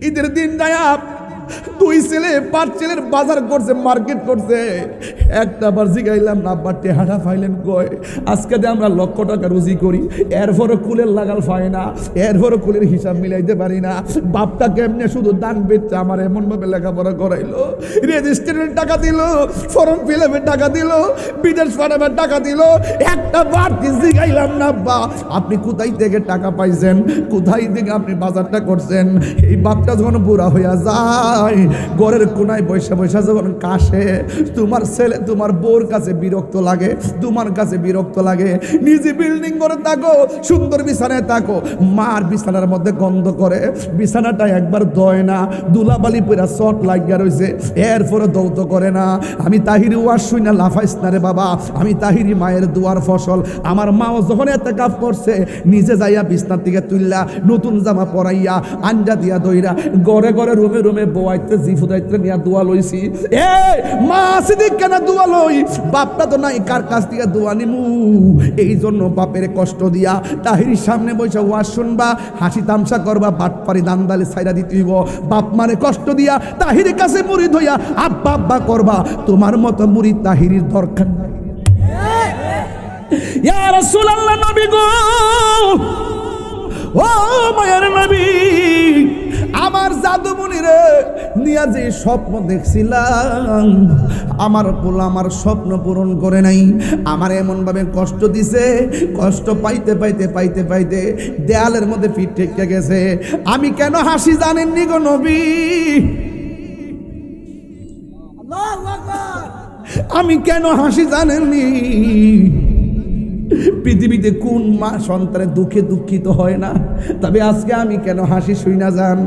ঈদের দিন যায় দুই ছেলে 5 ছেলের বাজার করছে, মার্কেট করছে। একটা বার জিগাইলাম না আব্বা টেহাটা ফাইলেন কয়। আজকে যে আমরা লক্ষ টাকা রুজি করি, এরপরও কুলের লাগাল পাই না, এরপরও কুলের হিসাব মিলাইতে পারি না। বাপটা কেমনে শুধু দান বেচছে, আমার এমন ভাবে লেখাপড়া করাইলো, রেজিস্ট্রেশনের টাকা দিল, ফর্ম ফিল আপের টাকা দিল, বিদেশ পাঠাবার টাকা দিল। একটা বার জিগাইলাম না আব্বা আপনি কোথায় থেকে টাকা পাইছেন, কোথায় থেকে আপনি বাজারটা করছেন? এই বাপটা যখন বুড়া হইয়া যায়, ঘরের কোনায় বৈশা বৈশা যখন কাশে, তোমার ছেলে তোমার বউর কাছে বিরক্ত লাগে, তোমার কাছে বিরক্ত লাগে। নিজে বিল্ডিং করে থাকো, সুন্দর বিছানায় থাকো, মার বিছানার মধ্যে গন্ধ করে, বিছানাটা একবার ধয় না, দুলাবালি পুরা চট লাগিয়া রয়েছে, এরপরে দৌত করে না। আমি তাহিরি ওয়াজ শুই না লাফাইস না রে বাবা, আমি তাহিরি মায়ের দুয়ার ফসল। আমার মাও যখন এতেকাফ করছে, নিজে যাইয়া বিছনার থেকে তুললা, নতুন জামা পরাইয়া, আঞ্জা দিয়া দইরা, ঘরে ঘরে রুমে রুমে বউয়াইতে জিফুদাইতে নিয়া দোয়া লইছি। এ মা সিদিক কেন দোয়া লই? বাপটা তো নাই, কার কাছ থেকে দোয়া নিমু? এই জন্য বাপের কষ্ট দিয়া তাহিরির সামনে বসে ওয়াজ শুনবা, হাসি তামসা করবা, বাটপারি দান্দালে ছাইরা দিতেইব। বাপ মানে কষ্ট দিয়া তাহিরের কাছে মুরিদ হইয়া আব্বা আব্বা করবা। তোমার মতো মুরিদ তাহিরির দরকার নাই। ইয়া রাসূলুল্লাহ, নবী গো, ও মায়ের নবী, আমার জাদুমণিরে নিয়া যে স্বপ্ন দেখছিলাম, আমার পোলা আমার স্বপ্ন পূরণ করে নাই। আমার এমন ভাবে কষ্ট দিছে, কষ্ট পাইতে পাইতে পাইতে পাইতে দেয়ালের মধ্যে পিঠ ঠেকে গেছে। আমি কেন হাসি জানেননি গো নবী? আমি কেন হাসি জানেননি? পৃথিবীতে কোন মা সন্তানের দুঃখে দুঃখিত হয় না? তবে আজকে আমি কেন হাসি শুই না জান?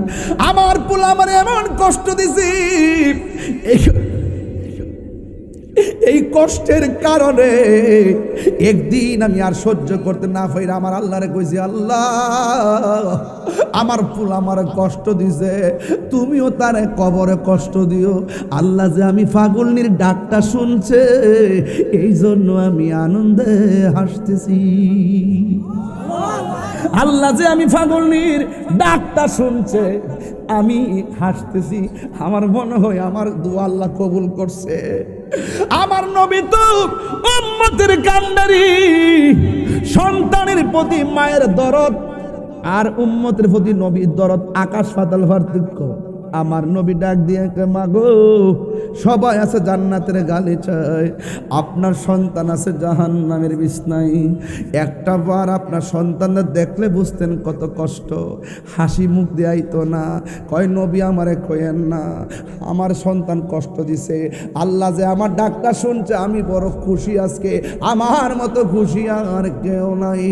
আমার পোলা আমার এমন কষ্ট দিছি, এই কষ্টের কারণে একদিন আমি আর সহ্য করতে না পাইরা আমার আল্লাহরে কইছি, আল্লাহ আমার ফুল আমার কষ্ট দিছে, তুমিও তারে কবরে কষ্ট দিও। আল্লাহ যে আমি পাগলনির ডাকটা শুনছে, এই জন্য আমি আনন্দে হাসতেছি। আল্লাহ যে আমি পাগলনির ডাকটা শুনছে, আমি হাসতেছি। আমার মনে হয় আমার দোয়া আল্লাহ কবুল করছে। আমার নবী তো উম্মতের কান্ডারি, সন্তানের প্রতি মায়ের দরদ আর উম্মতের প্রতি নবীর দরদ আকাশ পাতাল পার্থক্য। আমার নবী ডাক দিয়ে মাগো, সবাই আছে জান্নাতের গালিচায়, আপনার সন্তান আছে জাহান্নামের বিছনায়। একটা বার আপনার সন্তানদের দেখলে বুঝতেন কত কষ্ট। হাসি মুখ দেয়াইতো না, কয় নবী আমারে কয়েন না, আমার সন্তান কষ্ট দিছে। আল্লাহ যে আমার ডাকটা শুনছে, আমি বড় খুশি আজকে, আমার মতো খুশি আর কেউ নাই।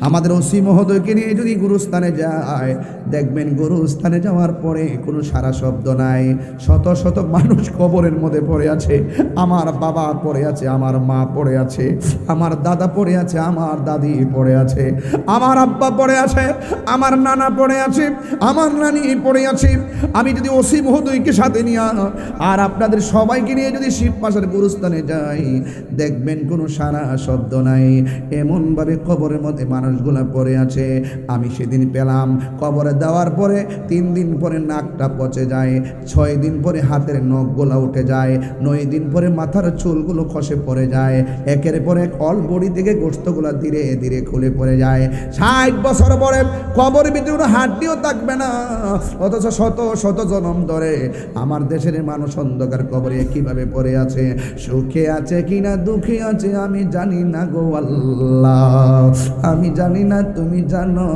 আমাদের ওসি মহোদয়কে নিয়ে যদি গুরুস্থানে যায়, দেখবেন গুরুস্থানে যাওয়ার পরে কোনো সারা শব্দ নাই। শত শত মানুষ কবরের মধ্যে পড়ে আছে। আমার বাবা পড়ে আছে, আমার মা পড়ে আছে, আমার দাদা পড়ে আছে, আমার দাদি পড়ে আছে, আমার আব্বা পড়ে আছে, আমার নানা পড়ে আছে, আমার নানি পড়ে আছে। আমি যদি ওসি মহোদয়কে সাথে নিয়ে আর আপনাদের সবাইকে নিয়ে যদি শিব পাশের গুরুস্থানে যাই, দেখবেন কোনো সারা শব্দ নাই। এমনভাবে কবরের মধ্যে মানুষগুলা পড়ে আছে। আমি সেদিন পেলাম কবরে দেওয়ার পরে 3 দিন পরে নাকটা পচে যায়, 6 দিন পরে হাতের নখগুলা উঠে যায়, 9 দিন পরে মাথার চুলগুলো খসে পড়ে যায়, একের পর এক অল বডি থেকে গোশতগুলা ধীরে ধীরে খুলে পড়ে যায়। 60 বছর পরে কবরের ভিতরে কোনো হাড্ডিও থাকবে না। অথচ শত শত জনম ধরে আমার দেশের মানুষ অন্ধকার কবরে কিভাবে পড়ে আছে। সুখে আছে কিনা দুঃখে আছে আমি জানি না গো আল্লাহ, আমি জানি না, তুমি জানো।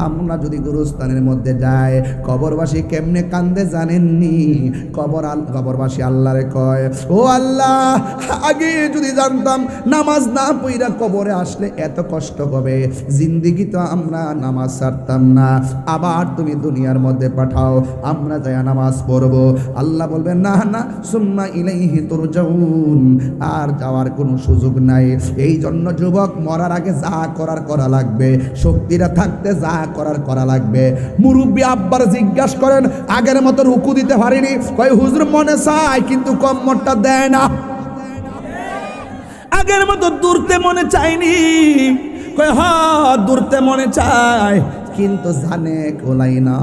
আমরা যদি গুরুস্থানের মধ্যে যাই, কবরবাসী কেমনে কান্দে জানেননি? কবরবাসী আল্লাহরে কয়, ও আল্লাহ, আগে যদি জানতাম নামাজ না পড়া কবরে আসলে এত কষ্ট হবে, জিন্দেগি তো আমরা নামাজ ছাড়তাম না। আবার তুমি দুনিয়ার মধ্যে পাঠাও, আমরা যাই নামাজ পড়বো। আল্লাহ বলবেন না না, সুম্মা ইলাইহি তুরজাউন, আর যাওয়ার কোনো সুযোগ নাই। এই জন্য যুবক, মরার আগে যা করার করা লাগবে, শক্তিটা থাকতে যা করার করা লাগবে। মুরব্বী আব্বার জিজ্ঞাসা করেন, আগের মতো রুকু দিতে পারিনি, কয় হুজুর মনে চায় কিন্তু কম্মরটা দেয় না। আগের মতো দূরতে মনে চাইনি, কয় হ্যাঁ দূরতে মনে চায়, কিন্তু জানে কোলাই না।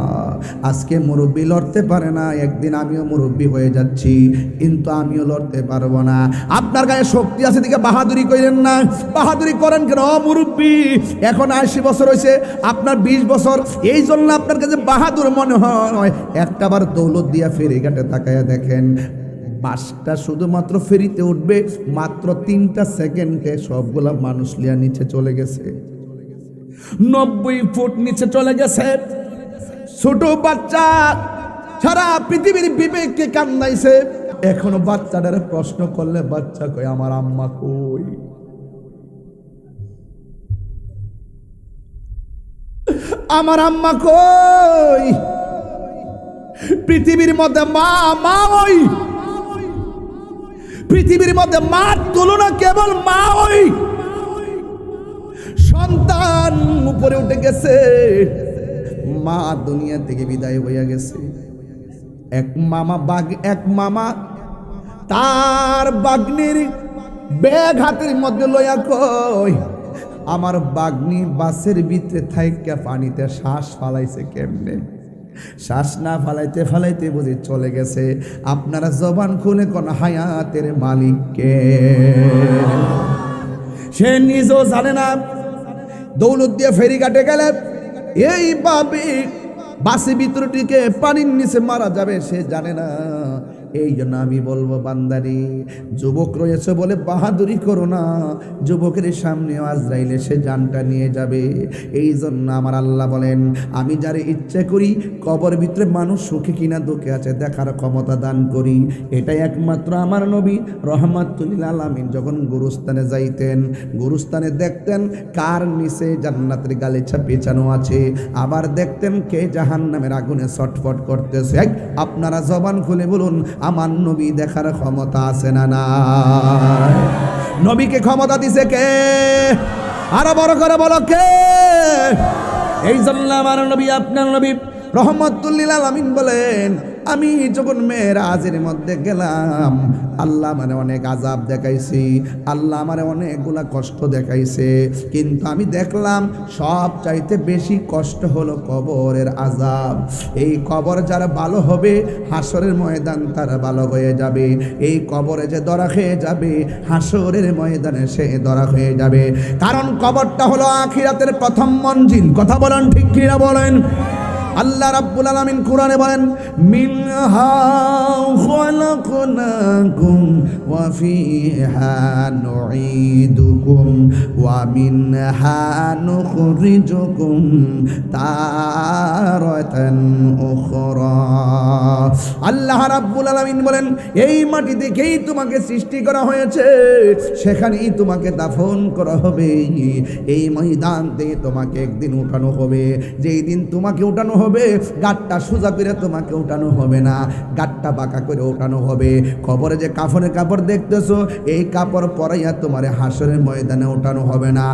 আজকে মুরব্বী লড়তে পারে না, একদিন আমিও মুরব্বী হয়ে যাচ্ছি, কিন্তু আমিও লড়তে পারবো না। আপনার গায়ে শক্তি আছে দিকে বাহাদুরি করেন না। বাহাদুরি করেন কেন? মুরব্বী এখন 80 বছর হয়েছে, আপনার 20 বছর, এই জন্য আপনার কাছে বাহাদুর মনে হয়। একটাবার দৌলত দিয়া ফেরিঘাটে তাকায়া দেখেন, বাসটা শুধুমাত্র ফেরিতে উঠবে, মাত্র 3টা সেকেন্ডে সবগুলা মানুষ লিয়া নিচে চলে গেছে, 90 ফুট নিচে চলে গেছে। ছোট বাচ্চা সারা পৃথিবীর বিবেককে কান্দাইছে। এখনো বাচ্চাটারে প্রশ্ন করলে বাচ্চা কয় আমার আম্মা কই, আমার আম্মা কই। পৃথিবীর মধ্যে মা মা ওই, পৃথিবীর মধ্যে মার তুলনা কেবল মা ওই। সন্তান উপরে উঠে গেছে, মা দুনিয়া থেকে বিদায় হইয়া গেছে। এক মামা তার বাগ্নির ব্যাগ হাতের মধ্যে লইয়া কই, আমার বাগ্নি বাসের ভিতরে থাইকা পানিতে শ্বাস ফালাইছে কেমনে? শ্বাস না ফালাইতে ফালাইতে বুঝি চলে গেছে। আপনারা জবান খুলে কোন হায়াতের মালিককে? সে নিজেও জানে না। দৌলত দিয়ে ফেরিঘাটে গেলে এইভাবে বাসে ভিতরটিকে পানির নিচে মারা যাবে, সে জানে না। এই জন্য আমি বলবো বান্দারি, যুবক রয়েছে বলে বাহাদুরি করো না। যুবকের সামনে আজরাইল এসে জানটা নিয়ে যাবে। এই জন্য আমার আল্লাহ বলেন, আমি যারে ইচ্ছে করি কবর ভিতরে মানুষ সুখে কিনা দুঃখে আছে দেখার ক্ষমতা দান করি। এটাই একমাত্র আমার নবী রহমাতুল আলামিন যখন গুরুস্থানে যাইতেন, গুরুস্থানে দেখতেন কার নিচে জান্নাতের গালিচা পেঁচানো আছে, আবার দেখতেন কে জাহান্নামের আগুনে ছটফট করতেছে। আপনারা জবান খুলে বলুন, আমার নবী দেখার ক্ষমতা আছে না নাই? নবীকে ক্ষমতা দিছে কে? আরো বড় করে বলো কে? এই জন্য আমার নবী, আপনার নবী রহমাতুল আলামিন বলেন, আমি যখন মেরাজের মধ্যে গেলাম, আল্লাহ মানে অনেক আযাব দেখাইছি, আল্লাহ আমারে অনেকগুলা কষ্ট দেখাইছে, কিন্তু আমি দেখলাম সব চাইতে বেশি কষ্ট হলো কবরের আযাব। এই কবর যারা ভালো হবে, হাসরের ময়দান তারা ভালো হয়ে যাবে। এই কবরে যে ধরা খেয়ে যাবে, হাসরের ময়দানে সে ধরা হয়ে যাবে। কারণ কবরটা হলো আখিরাতের প্রথম মঞ্জিল। কথা বলেন ঠিক কিনা বলেন? আল্লাহ রাব্বুল আলামিন কোরআনে বলেন, মিনহা খালাকনাকুম ওয়া ফিহা নুঈদুকুম ওয়া মিনহা নুখরিজুকুম তারাতান উখরা। আল্লাহ রাব্বুল আলামিন বলেন, এই মাটি থেকেই তোমাকে সৃষ্টি করা হয়েছে, সেখানেই তোমাকে দাফন করা হবে। এই ময়দান থেকে তোমাকে একদিন উঠানো হবে। যেই দিন তোমাকে উঠানো হবে, গাটটা সোজা করে তোমাকে উঠানো হবে না, গাটটা বাঁকা করে উঠানো হবে। খবরে যে কাফনের কাপড় দেখতেছো, এই কাপড় পরাইয়া তোমার হাসরের ময়দানে উঠানো হবে না।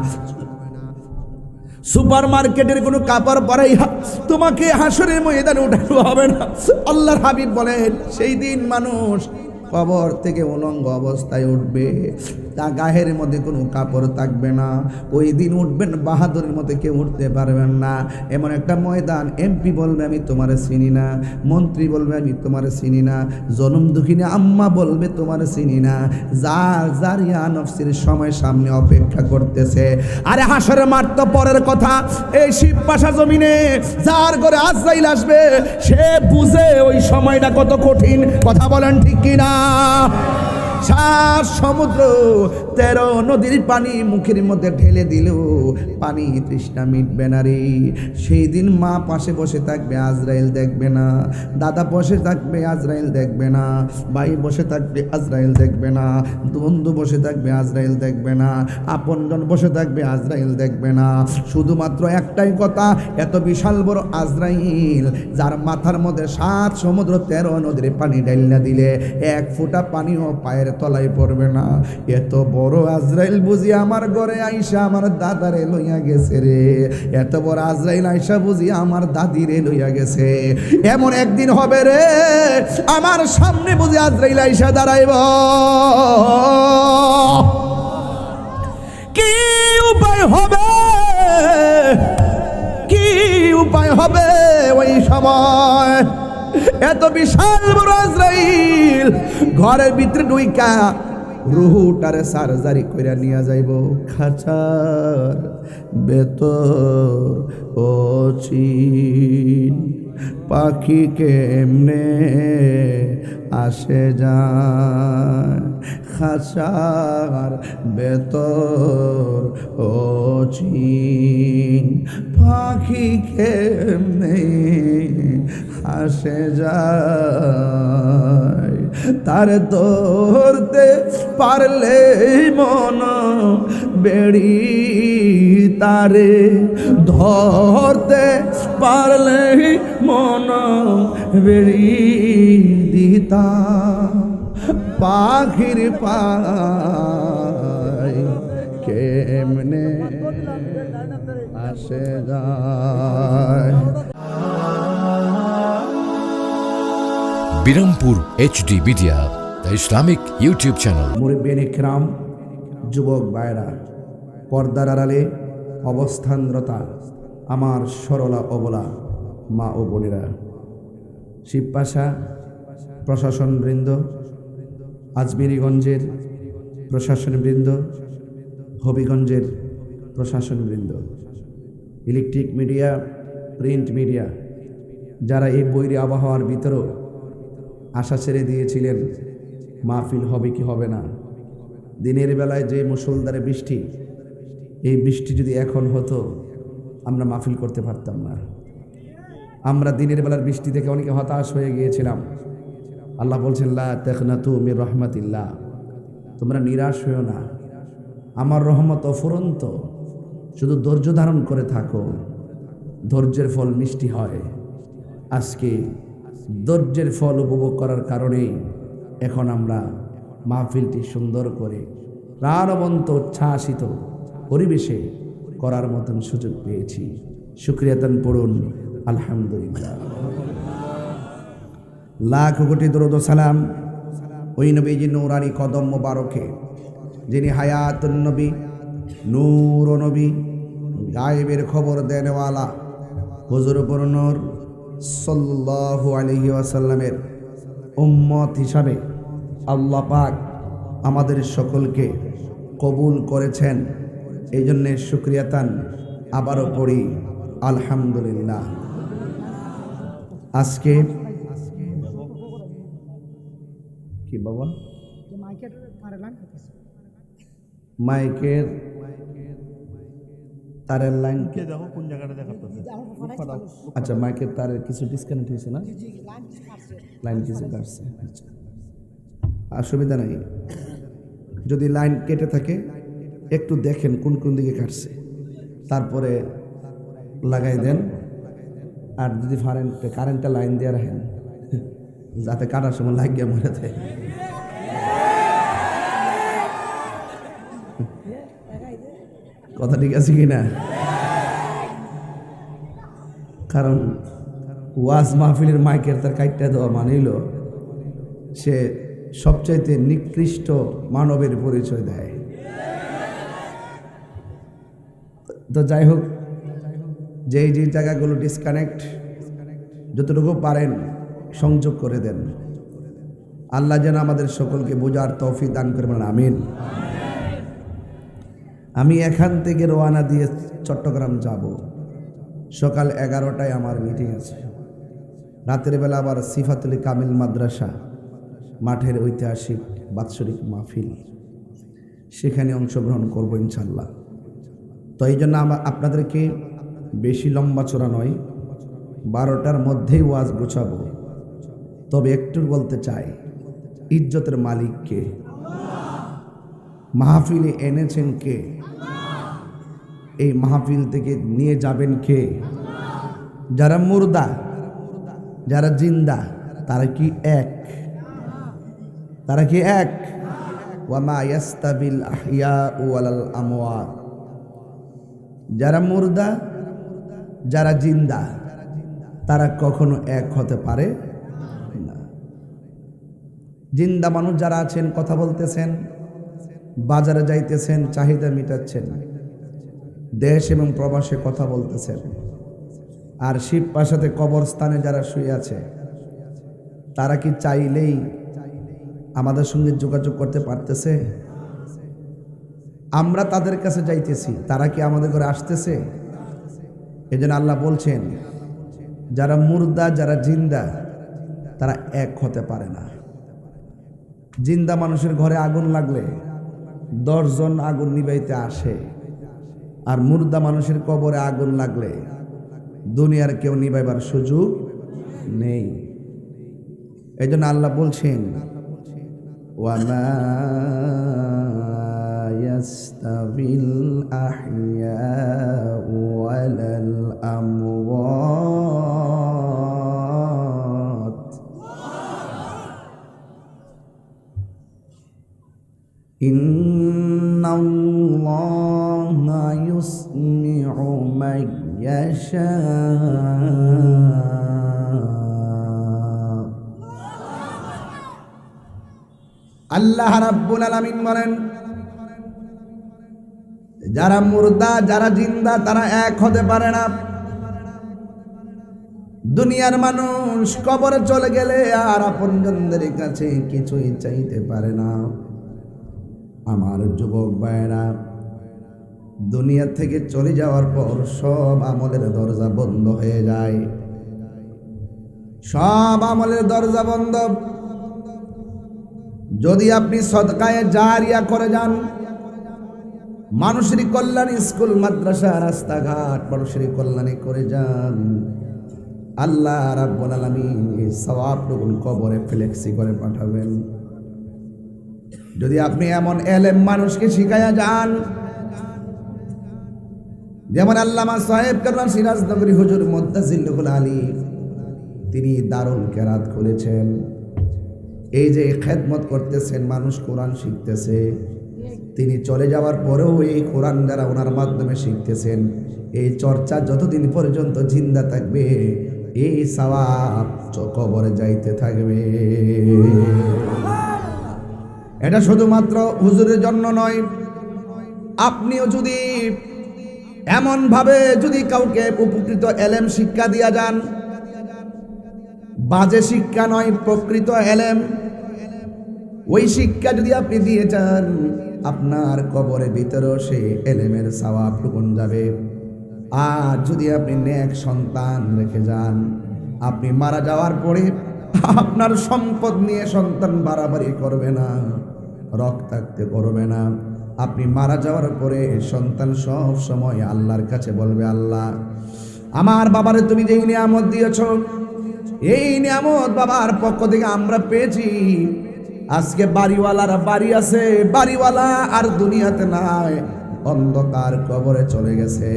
সুপার মার্কেটের কোনো কাপড় পরাইয়া তোমাকে হাসরের ময়দানে উঠানো হবে না। আল্লাহর হাবিব বলেন, সেই দিন মানুষ কবর থেকে উলঙ্গ অবস্থায় উঠবে, তা গায়ের মধ্যে কোনো কাপড় থাকবে না। ওই দিন উঠবেন বাহাদুরের মধ্যে কেউ উঠতে পারবেন না। এমন একটা ময়দান, এমপি বলবে আমি তোমারে চিনি না, মন্ত্রী বলবে আমি তোমারে চিনি না, জনম দুঃখিনী আম্মা বলবে তোমারে চিনি না। যার ইয়া নফসির সময় সামনে অপেক্ষা করতেছে। আরে হাসরের মাঠ তো পরের কথা, এই শিবপাশা জমিনে যার ঘরে আজরাইল আসবে, সে বুঝে ওই সময়টা কত কঠিন। কথা বলেন ঠিক কিনা? 7 সমুদ্র 13 নদীর পানি মুখের মধ্যে ঢেলে দিল, পানি তৃষ্ণা মিটবে না রে। সেই দিন মা পাশে বসে থাকবে, আজরাইল দেখবে না। দাদা বসে থাকবে, আজরাইল দেখবে না। ভাই বসে থাকবে, আজরাইল দেখবে না। বন্ধু বসে থাকবে, আজরাইল দেখবে না। আপনজন বসে থাকবে, আজরাইল দেখবে না। শুধুমাত্র একটাই কথা, এত বিশাল বড় আজরাইল, যার মাথার মধ্যে 7 সমুদ্র 13 নদীর পানি ঢেলে দিলে 1 ফোঁটা পানিও পায়ের তলায় পড়বে না। এত বড় আজরাইল বুঝি আমার ঘরে আইসা আমার দাদারে লইয়া গেছে রে। এত বড় আজরাইল আইসা বুঝি আমার দাদিরে লইয়া গেছে। এমন একদিন হবে রে, আমার সামনে বুঝি আজরাইল আইসা দাঁড়াইব। কি উপায় হবে, কি হবে ওই সময়। এত বিশাল বড় আজরাইল ঘরের ভিতরে ঢুইকা রুহুটারে সার্জারি কইরা নিয়ে যাইব খাঁচার ভেতর। ও চিন পাখি কেমনে আসে যায় খাঁচার ভেতর। ও চিন পাখি কেমনে আসে যায়। তার ধরতে পারলে মন বেড়ি, তারে ধরতে পারলে মন বেড়ি দিতা পাখির পায় কেমনে আসে যায়। Birampur HD media, the Islamic YouTube channel. মুরব্বিয়ান ইকরাম, যুবক ভাইরা, পর্দার আড়ালে অবস্থানরতা আমার সরলা অবলা মা ও বোনেরা, শিবপাশা প্রশাসনবৃন্দ, আজমিরিগঞ্জের প্রশাসনবৃন্দ, হবিগঞ্জের প্রশাসনবৃন্দ, ইলেকট্রিক মিডিয়া, প্রিন্ট মিডিয়া, যারা এই বৈরী আবহাওয়ার ভিতরেও আশা ছেড়ে দিয়েছিলেন মাহফিল হবে কি হবে না। দিনের বেলায় যে মুষলধারে বৃষ্টি, এই বৃষ্টি যদি এখন হতো আমরা মাহফিল করতে পারতাম না। আমরা দিনের বেলার বৃষ্টি থেকে অনেকে হতাশ হয়ে গিয়েছিলাম। আল্লাহ বলছেন লা তাকনাতু মির রাহমাতিল্লাহ, তোমরা নিরাশ হইও না, আমার রহমত অফুরন্ত, শুধু ধৈর্য ধারণ করে থাকো, ধৈর্যের ফল মিষ্টি হয়। আজকে ধৈর্যের ফল উপভোগ করার কারণেই এখন আমরা মাহফিলটি সুন্দর করে প্রাণবন্ত উচ্ছ্বাসিত পরিবেশে করার মতন সুযোগ পেয়েছি। শুকরিয়াতান পড়ুন আলহামদুলিল্লাহ। লাখ কোটি দরুদ ও সালাম ওই নবীজি নূরানি কদম মোবারকে, যিনি হায়াতুন নবী, নূর নবী, গায়েবের খবর দেনওয়ালা হুজুর নূর সাল্লাল্লাহু আলাইহি ওয়াসাল্লামের উম্মত হিসাবে আল্লাহ পাক আমাদের সকলকে কবুল করেছেন। এই জন্যে শুকরিয়াতান আবারও পড়ি আলহামদুলিল্লাহ। আজকে কি বাবা মাইকের তারের লাইন দেখো কোন জায়গাটা দেখাতেছে। আচ্ছা, মাইকের তারের কিছু ডিসকানেক্ট হয়েছে না, লাইন কিছু কাটছে। আচ্ছা, অসুবিধা নাই, যদি লাইন কেটে থাকে একটু দেখেন কোন কোন দিকে কাটছে, তারপরে লাগাই দেন। আর যদি কারেন্টটা লাইন দিয়ে রাখেন যাতে কাটার সময় লাগিয়ে মরে দেয়। কথা ঠিক আছে কি না? কারণ ওয়াজ মাহফিলের মাইকের তার কাইটটা দেওয়া মানিল সে সবচাইতে নিকৃষ্ট মানবের পরিচয় দেয়। তো যাই হোক, যেই যে জায়গাগুলো ডিসকানেক্ট যতটুকু পারেন সংযোগ করে দেন। আল্লাহ যেন আমাদের সকলকে বোঝার তৌফিক দান করবেন, আমিন। আমি এখান থেকে রওনা দিয়ে চট্টগ্রাম যাব। সকাল 11টায় আমার মিটিং আছে। রাতের বেলা আবার সিফাতুল কামিল মাদ্রাসা মাঠের ঐতিহাসিক বাৎসরিক মাহফিল, সেখানে অংশগ্রহণ করব ইনশাল্লাহ। তো এই জন্য আপনাদেরকে বেশি লম্বা চড়া নয়, 12টার মধ্যেই ওয়াজ গোছাবো। তবে একটু বলতে চাই, ইজ্জতের মালিক কে? মাহফিলে এনেছেন কে? এই মাহফিল থেকে নিয়ে যাবেন কে? যারা মুর্দা, যারা জিন্দা, তারা কি এক? তারা কি এক? ওয়ামা ইয়াস্তাবিল আহইয়াউ ওয়ালাল আমওয়াত। যারা মুর্দা, যারা জিন্দা, তারা কখনো এক হতে পারে না। জিন্দা মানুষ যারা আছেন, কথা বলতেছেন, বাজারে যাইতেছেন, চাহিদা মিটাচ্ছেন, দেশ এবং প্রবাসে কথা বলতেছেন, আর শিব প্রাসাদে কবরস্থানে যারা শুয়ে আছে তারা কি চাইলেই আমাদের সঙ্গে যোগাযোগ করতে পারতেছে? আমরা তাদের কাছে যাইতেছি, তারা কি আমাদের ঘরে আসতেছে? এই জন্য আল্লাহ বলছেন যারা মুর্দা যারা জিন্দা তারা এক হতে পারে না। জিন্দা মানুষের ঘরে আগুন লাগলে 10 জন আগুন নিভাইতে আসে, আর মুর্দা মানুষের কবরে আগুন লাগলে দুনিয়ার কেউ নিভাইবার সুযোগ নেই। এই জন্য আল্লাহ বলছেন ওয়ামা ইয়াস্তাবিল আহইয়াউ ওয়ালাল আমওয়াত ইন্নাল্লাহা ইউসমিউ মান ইয়াশা। আল্লাহ রাব্বুল আলামিন বলেন যারা মুর্দা যারা জিন্দা তারা এক হতে পারে না। দুনিয়ার মানুষ কবরে চলে গেলে আর আপনজনদের কাছে কিছুই চাইতে পারে না। আমার যুবক ভাইরা, দুনিয়া থেকে চলে যাওয়ার পর সব আমলের দরজা বন্ধ হয়ে যায়, সব আমলের দরজা বন্ধ। যদি আপনি সদকায়ে জারিয়া করে যান, মানুষের কল্যাণে স্কুল মাদ্রাসা রাস্তাঘাট মানুষের কল্যাণে করে যান, আল্লাহ রাব্বুল আলামিন এই সওয়াবটুকু কবরে ফ্লেক্সি করে পাঠাবেন। যদি আপনি এমন এলেম মানুষকে শিখায়া যান, যেমন আল্লামা সাহেব কারণ সিরাজনগরী হুজুর মুত্তাসিলুল আলী তিনি দারুল কেরাত খুলেছেন। এই যে খেদমত করতেছেন, মানুষ কোরআন শিখতেছে, তিনি চলে যাওয়ার পরেও এই কোরআন যারা ওনার মাধ্যমে শিখতেছেন, এই চর্চা যতদিন পর্যন্ত জিন্দা থাকবে এই সওয়াব কবরে যাইতে থাকবে। এটা শুধুমাত্র হুজুরের জন্য নয়, আপনিও যদি এমন ভাবে যদি কাউকে উপকৃত এলেম শিক্ষা দিয়া যান, বাজে শিক্ষা নয়, প্রকৃত এলেম, ওই শিক্ষা যদি আপনি দিয়ে যান, আপনার কবরের ভিতরেও সেই এলেমের সওয়াব টুকুন যাবে। আর যদি আপনি নেক সন্তান রেখে যান, আপনি মারা যাওয়ার পরে আপনার সম্পদ নিয়ে সন্তান বাড়াবাড়ি করবে না, রক্তাক্ত করবে না। আপনি মারা যাওয়ার পরে সন্তান সব সময় আল্লাহর কাছে বলবে, আল্লাহ আমার বাবারে তুমি যেই নিয়ামত দিয়েছ, এই নিয়ামত বাবার পক্ষ থেকে আমরা পেয়েছি। আজকে বাড়িওয়ালারা বাড়ি আছে, বাড়িওয়ালা আর দুনিয়াতে নাই, অন্ধকার কবরে চলে গেছে।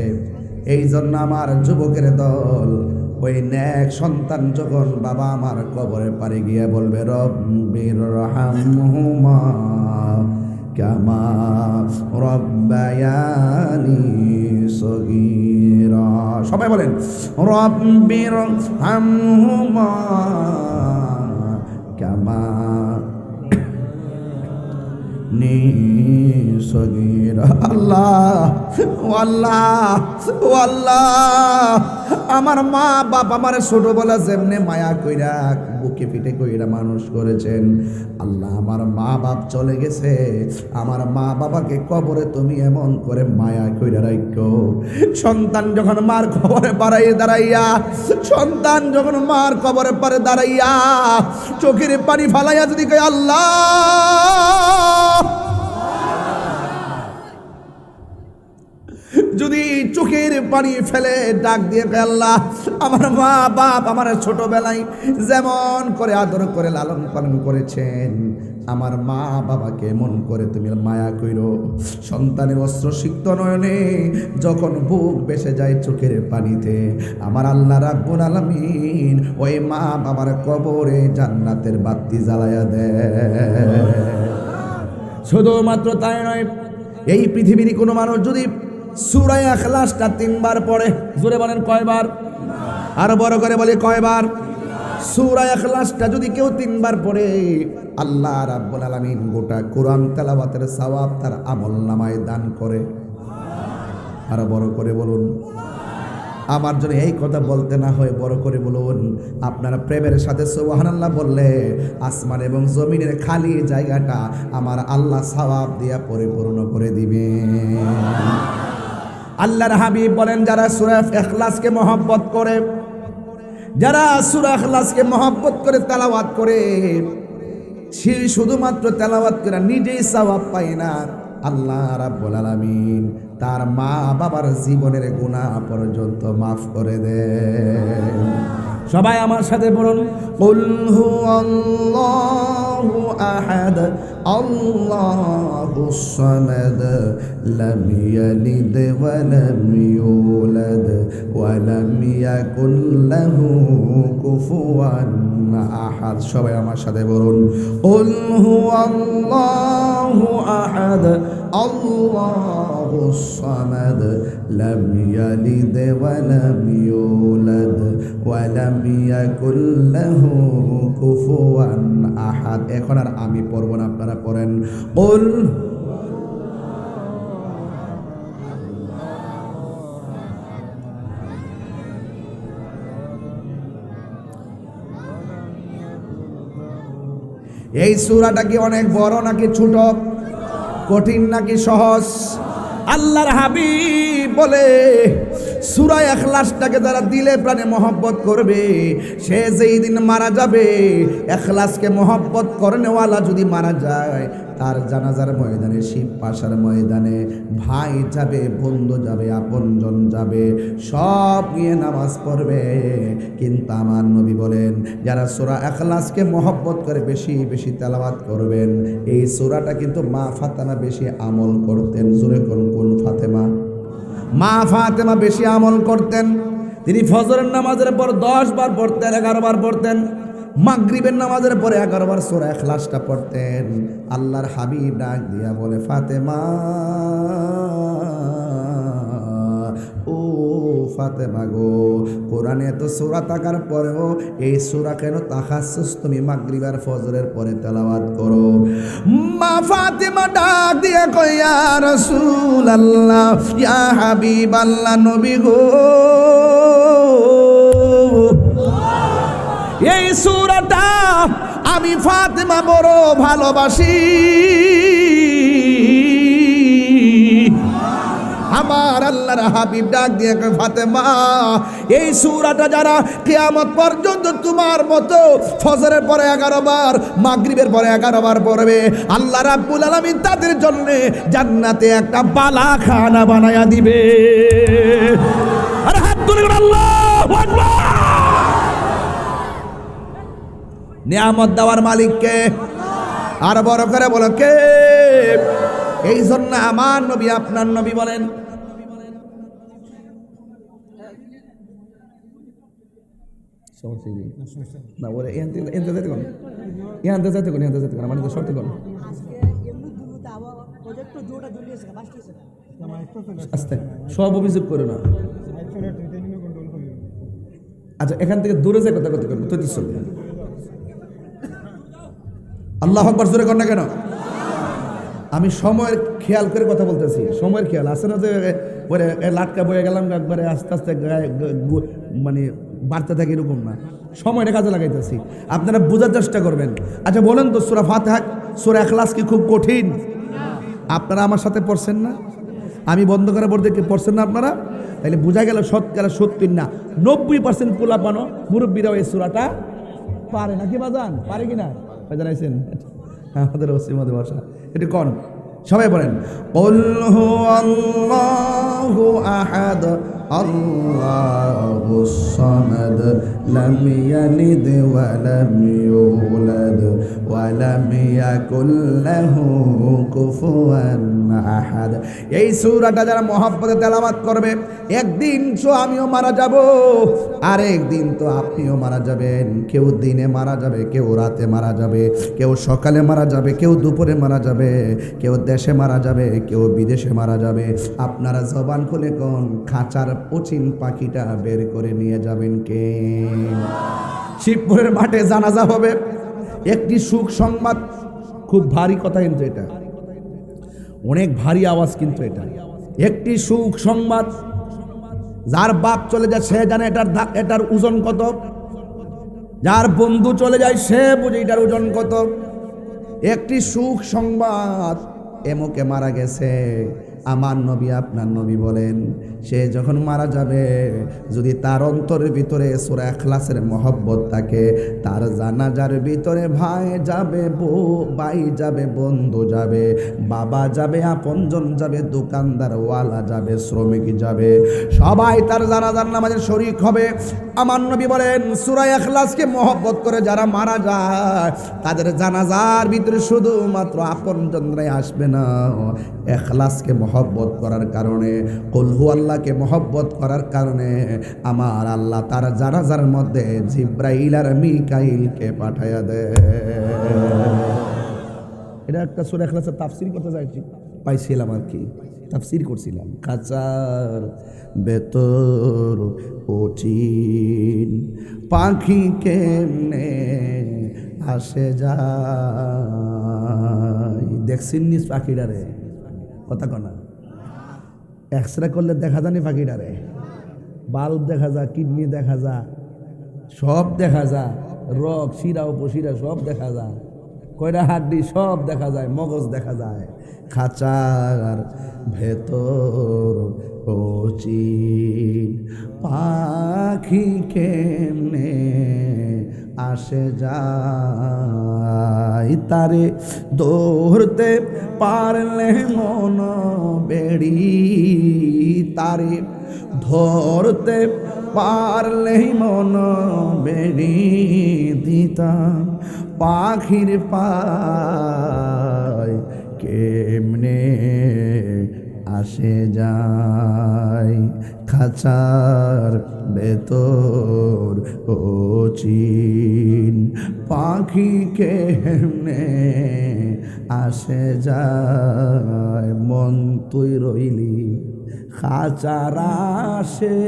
এই জন্য আমার যুবকের দল ওই নেক সন্তান যখন বাবা আমার কবরে পারে গিয়ে বলবে রব্বির রহমহুমা কামা রব্বায়ানি সগীরা, সবাই বলেন রব্বির রহমহুমা কামা সগীরা। আল্লাহ ও আল্লাহ ও আল্লাহ, আমার মা বাপ আমার ছোটবেলা যেমনে মায়া কইরা বুকে পিঠে কইরা মানুষ করেছেন, আল্লাহ আমার মা বাপ চলে গেছে, আমার মা বাবাকে কবরে তুমি এমন করে মায়া কইরা রাখো। সন্তান যখন মার কবরে দাঁড়াইয়া, সন্তান যখন মার কবরে পারে দাঁড়াইয়া চোখের পানি ফালাইয়া যদি কই আল্লাহ, যদি চোখের পানি ফেলে ডাক দিয়ে আল্লাহ আমার মা বাপ আমার ছোটবেলায় যেমন করে আদর করে লালন পালন করেছেন, আমার মা বাবাকে মন করে তুমি মায়া কইরো। সন্তানের অস্ত্র সিক্ত নয়নে যখন বুক বেসে যায় চোখের পানিতে, আমার আল্লাহ রাব্বুল আলামিন ওই মা বাবার কবরে জান্নাতের বাতি জ্বালায়া দেয়। শুধুমাত্র তাই নয়, এই পৃথিবীর কোনো মানুষ যদি সূরা ইখলাসটা 3 বার পড়ে, জোরে বলেন কয়বার? আর বড় করে বলি কয়বার? সূরা ইখলাসটা যদি কেউ 3 বার পড়ে, আল্লাহ রাব্বুল আলামিন গোটা কোরআন তেলাওয়াতের সওয়াব তার আমলনামায় দান করে। আর বড় করে বলুন আমার জন্য এই কথা বলতে না হয় বড় করে বলুন, আপনারা প্রেমের সাথে সুবহানাল্লাহ বললে আসমান এবং জমিনের খালি জায়গাটা আমার আল্লাহ সওয়াব দিয়া পরিপূর্ণ করে দিবে। আল্লাহর হাবিব বলেন, যারা সূরা ইখলাসকে মহব্বত করে, যারা সূরা ইখলাসকে মহব্বত করে তেলাওয়াত করে, সে শুধুমাত্র তেলাওয়াত করে নিজেই সওয়াব পায় না, আল্লাহ রাব্বুল আলামিন তার মা বাবার জীবনের গুনাহ পর্যন্ত মাফ করে দেন। সবাই আমার সাথে বলুন, কুল হুয়াল্লাহু আহাদ আল্লাহুস সামাদ লাম ইয়ালিদ ওয়া লাম ইউলাদ ওয়া লাম ইয়াকুল লাহু কুফুয়ান আহাদ। সবাই আমার সাথে বলুন, কুল হুয়াল্লাহু আহাদ আল্লাহুস সামাদ লাম ইয়ালিদ ওয়া লাম ইউলাদ ওয়া লাম ইয়াকুল লাহু কুফুয়ান আহাদ। এখন আর আমি পড়ব না, আপনারা পড়েন, কুল এই সূরাটা কি অনেক বড় নাকি ছোট, কঠিন নাকি সহজ? আল্লাহর হাবিব বলে সূরা ইখলাসটাকে যারা দিলে প্রাণে মহব্বত করবে, সে যেই দিন মারা যাবে, ইখলাসকে মহব্বত করেনেওয়ালা যদি মারা যায়, তার জানাজার ময়দানে, শিব পাশার ময়দানে ভাই যাবে, বন্ধু যাবে, আপনজন যাবে, সব গিয়ে নামাজ পড়বে। কিন্তু আমার নবী বলেন, যারা সূরা ইখলাসকে মহব্বত করে বেশি বেশি তেলাওয়াত করবেন, এই সূরাটা কিন্তু মা ফাতেমা বেশি আমল করতেন। জোরে কোন ফাতেমা? মা ফাতেমা বেশি আমল করতেন। তিনি ফজরের নামাজের পর 10 বার পড়তেন, 11 বার পড়তেন। মাগরিবের নামাজের পরে 11 বার সূরা ইখলাসটা পড়তেন। আল্লাহর হাবিব ডাক দিয়া বলে, ফাতেমা, ও ফাতেমা গো, কোরআনে এত সূরা থাকার পরেও এই সূরা কেন তাখাসসুস তুমি মাগরিব আর ফজরের পরে তেলাওয়াত করো? মা ফাতেমা ডাক দিয়া কয়, ইয়া রাসূলুল্লাহ, ইয়া হাবিবাল্লাহ, নবী গো, এই সূরাটা আমি ফাতেমা বড় ভালোবাসি। আমার আল্লাহর হাবিব ডাক দিয়ে কয়, ফাতেমা, এই সূরাটা যারা কিয়ামত পর্যন্ত তোমার মতো ফজরের পরে 11 বার, মাগরিবের পরে 11 বার পড়বে, আল্লাহ রাব্বুল আলামিন তাদের জন্য জান্নাতে একটা বালাখানা বানায়া দিবে। আরে হাত তুলে আল্লাহু আকবার। নিয়ামত দেওয়ার মালিক কে? আর বড় করে বলো কে? এই জন্য আমার নবী, আপনার নবী বলেন, না বলে এনতে যেতে কোন, ইহানতে যেতে কোন, ইহানতে যেতে কোন, মানে তো সত্যি কোন। আস্তে, সব অভিযোগ করো না। আচ্ছা, এখান থেকে দূরে যে কথা কথা করবো তো চলবে। আল্লাহু আকবার জোরে কর না কেন? আমি সময়ের খেয়াল করে কথা বলতেছি, সময়ের খেয়াল আছে না, যে পরে লাটকা বয়ে গেলাম একবারে আস্তে আস্তে মানে বাড়তে থাকে, এরকম না, সময়টা কাজে লাগাইতেছি, আপনারা বোঝার চেষ্টা করবেন। আচ্ছা বলেন তো, সূরা ফাতিহা, সূরা ইখলাস কি খুব কঠিন? আপনারা আমার সাথে পড়ছেন না? আমি বন্ধ করে পড়তে কি পড়ছেন না আপনারা? তাইলে বোঝা গেল শতকরা 70 না 90% পোলাপানো মুরব্বীরাও এই সূরাটা পারে না। কি বাজান, পারে কিনা জানাইছেন? আমাদের ওসিমদের ভাষা এটা কোন? সবাই বলেন, কুল হুয়াল্লাহু আহাদ আল্লাহুস সামাদ লাম ইয়ালিদ ওয়া লাম ইউলাদ ওয়া লাম ইয়াকুল লাহু কুফুয়ান আহাদ। এই সূরাটা যারা মহব্বতে তেলাওয়াত করবে, একদিন তো আমিও মারা যাব, আর একদিন তো আপনিও মারা যাবেন। কেউ দিনে মারা যাবে, কেউ রাতে মারা যাবে, কেউ সকালে মারা যাবে, কেউ দুপুরে মারা যাবে, কেউ দেশে মারা যাবে, কেউ বিদেশে মারা যাবে। আপনারা জবান খুলে কোন খাঁচার পচিন পাখিটা বের করে নিয়ে যাবেন কে? শিবপুরের মাঠে জানাজা হবে। একটি সুখ সংবাদ, খুব ভারী কথা কিন্তু এটা, অনেক ভারী আওয়াজ কিন্তু এটা। একটি সুখ সংবাদ, যার বাপ চলে যায় সে জানে এটার ওজন কত, যার বন্ধু চলে যায় সে বুঝে এটার ওজন কত। একটি সুখ সংবাদ, এমকে মারা গেছে। আমার নবী আপনার নবী বলেন, সে যখন মারা যাবে যদি তার অন্তরের ভিতরে সূরা ইখলাসের মহব্বত থাকে, তার জানাজার ভিতরে ভাই যাবে, ভাই যাবে, বন্ধু যাবে, বাবা যাবে, আপনজন যাবে, দোকানদার ওয়ালা যাবে, শ্রমিক যাবে, সবাই তার জানাজার নামাজে শরীক হবে। আমার নবী বলেন সূরা ইখলাসকে মহব্বত করে যারা মারা যায় তাদের জানাজার ভিতরে শুধুমাত্র আপনজনরাই আসবে না, ইখলাসকে মহব্বত করার কারণে, কুল হুয়াল্লাহকে মহব্বত করার কারণে আমার আল্লাহ তার জানাজার মধ্যে জিব্রাইল আর মিকাইলকে পাঠায়া দেয়। এটা একটা সূরা ইখলাসের তাফসীর করতে যাচ্ছি, পাইছিলাম আর কি, তাফসীর করছিলাম। খাঁচার ভেতর ওঠিন পাখি কেমনে আসে যায়। দেখছেন নিজ পাখিটারে, কথা কনা এক্সরে করলে দেখা জানি পাখিটারে, বারুদ দেখা যায়, কিডনি দেখা যায়, সব দেখা যায়, রগ শিরা উপশিরা সব দেখা যায়, কয়টা হাড্ডি সব দেখা যায়, মগজ দেখা যায়। খাঁচার ভেতর ওচিন পাখি কেমনে আসে যায়, তারে ধরতে পারলে মন বেড়ি, তারে ধরতে পারলে মন বেড়ি দিতাম পাখির পায় কেমনে আসে যায়। খাঁচার ভেতর ওচিন পাখি কেমনে আসে যায়। মন তুই রইলি খাঁচার আসে,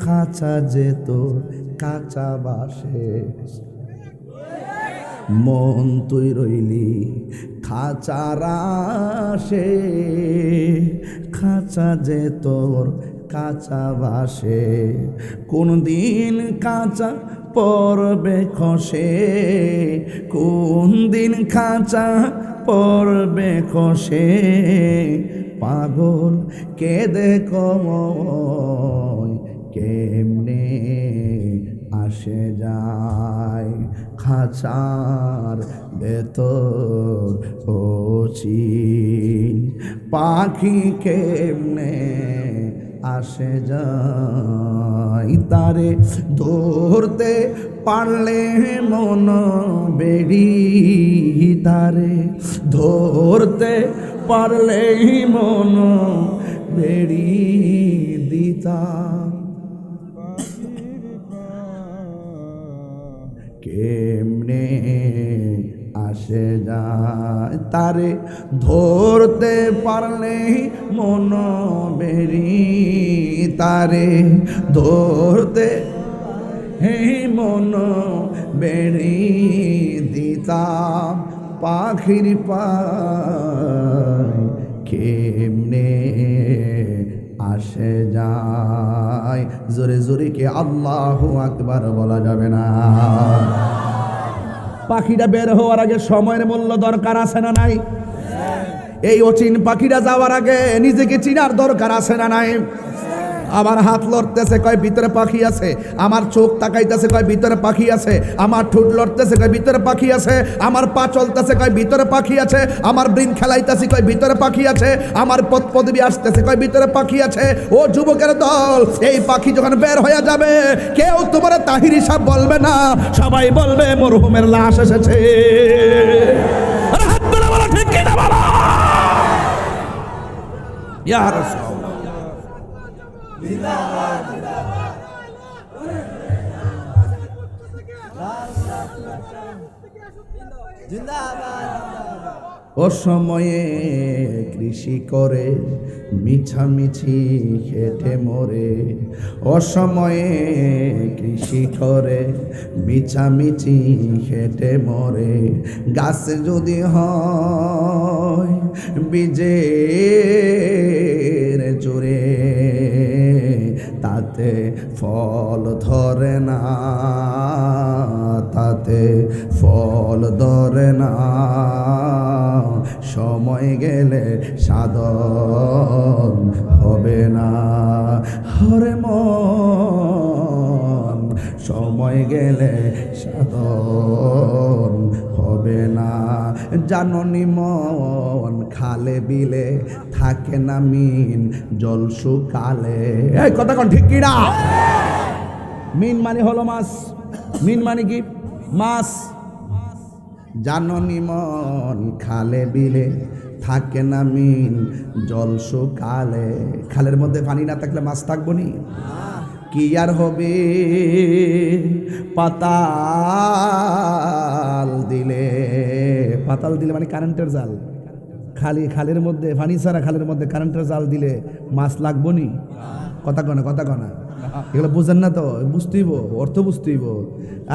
খাঁচা যে তোর কাঁচা বাসে। মন তুই রইলি খাঁচার আসে, খাঁচা যে তোর কাঁচা বাসে। কোন দিন কাঁচা পড়বে খসে, কোন দিন খাঁচা পড়বে খসে। পাগল কেঁদে কময় কেমনে আসে যায়। খাঁচার ভেতর ওচিন পাখি কেমনে আসে যায়, তারে ধরতে পারলে মন বেড়ি, তারে ধরতে পারলে মন বেড়ি দিতাম কেমনে আসে যায়। তারে ধরতে পারলে মন বেড়ি, তারে ধরতে হে মন বেড়ি দিতাম পাখির পায় কেমনে আসে যায়। জোরে জোরে কে আল্লাহু আকবার বলা যাবে না? পাখিটা বের হওয়ার আগে সময়ের মূল্য দরকার আছে না নাই? এই অচিন পাখিটা যাওয়ার আগে নিজেকে চিনার দরকার আছে না নাই? আমার হাত লড়তেছে কয় ভিতরে পাখি আছে, আমার চোখ তাকাইতেছে কয় ভিতরে পাখি আছে, আমার ঠোঁট লড়তেছে কয় ভিতরে পাখি আছে, আমার পা চলতেছে কয় ভিতরে পাখি আছে, আমার ব্রেন খেলাইতেছে কয় ভিতরে পাখি আছে, আমার পদ পদবি আসতেছে কয় ভিতরে পাখি আছে। ও যুবকের দল, এই পাখি যখন বের হয়ে যাবে কেউ তোমার তাহির হিসাব বলবে না, সবাই বলবে মরহুমের লাশ এসেছে। হাত ধরে বলো ঠিক কিনা বলো। ইয়া রাসূল জিন্দাবাদ জিন্দাবাদ। অসময়ে কৃষি করে মিছামিছি খেটে মরে, অসময়ে কৃষি করে মিছামিছি খেটে মরে। গাছ যদি হয় বীজের জোরে, তাতে ফল ধরে না, তাতে ফল ধরে না, সময় গেলে সাধন হবে না। হরে মন, সময় গেলে সাধন হবে না। জাননি মন, খালে বিলে থাকে না মিন, জল শুকালে। এই কথা কোন ঠিক কিনা? মিন মানে হলো মাছ, মিন মানে কি? মাছ। জাননি মন, খালে বিলে থাকে না মিন, জল শুকালে। খালের মধ্যে পানি না থাকলে মাছ থাকবো নি? কি আর হবে পাতাল দিলে? পাতাল দিলে মানে কারেন্টের জাল। খালের মধ্যে পানি ছাড়া খালের মধ্যে কারেন্টের জাল দিলে মাছ লাগবো নি? কথা কনা, কথা কনা, এগুলো বুঝেন না তো? বুঝতেইব, অর্থ বুঝতেইব।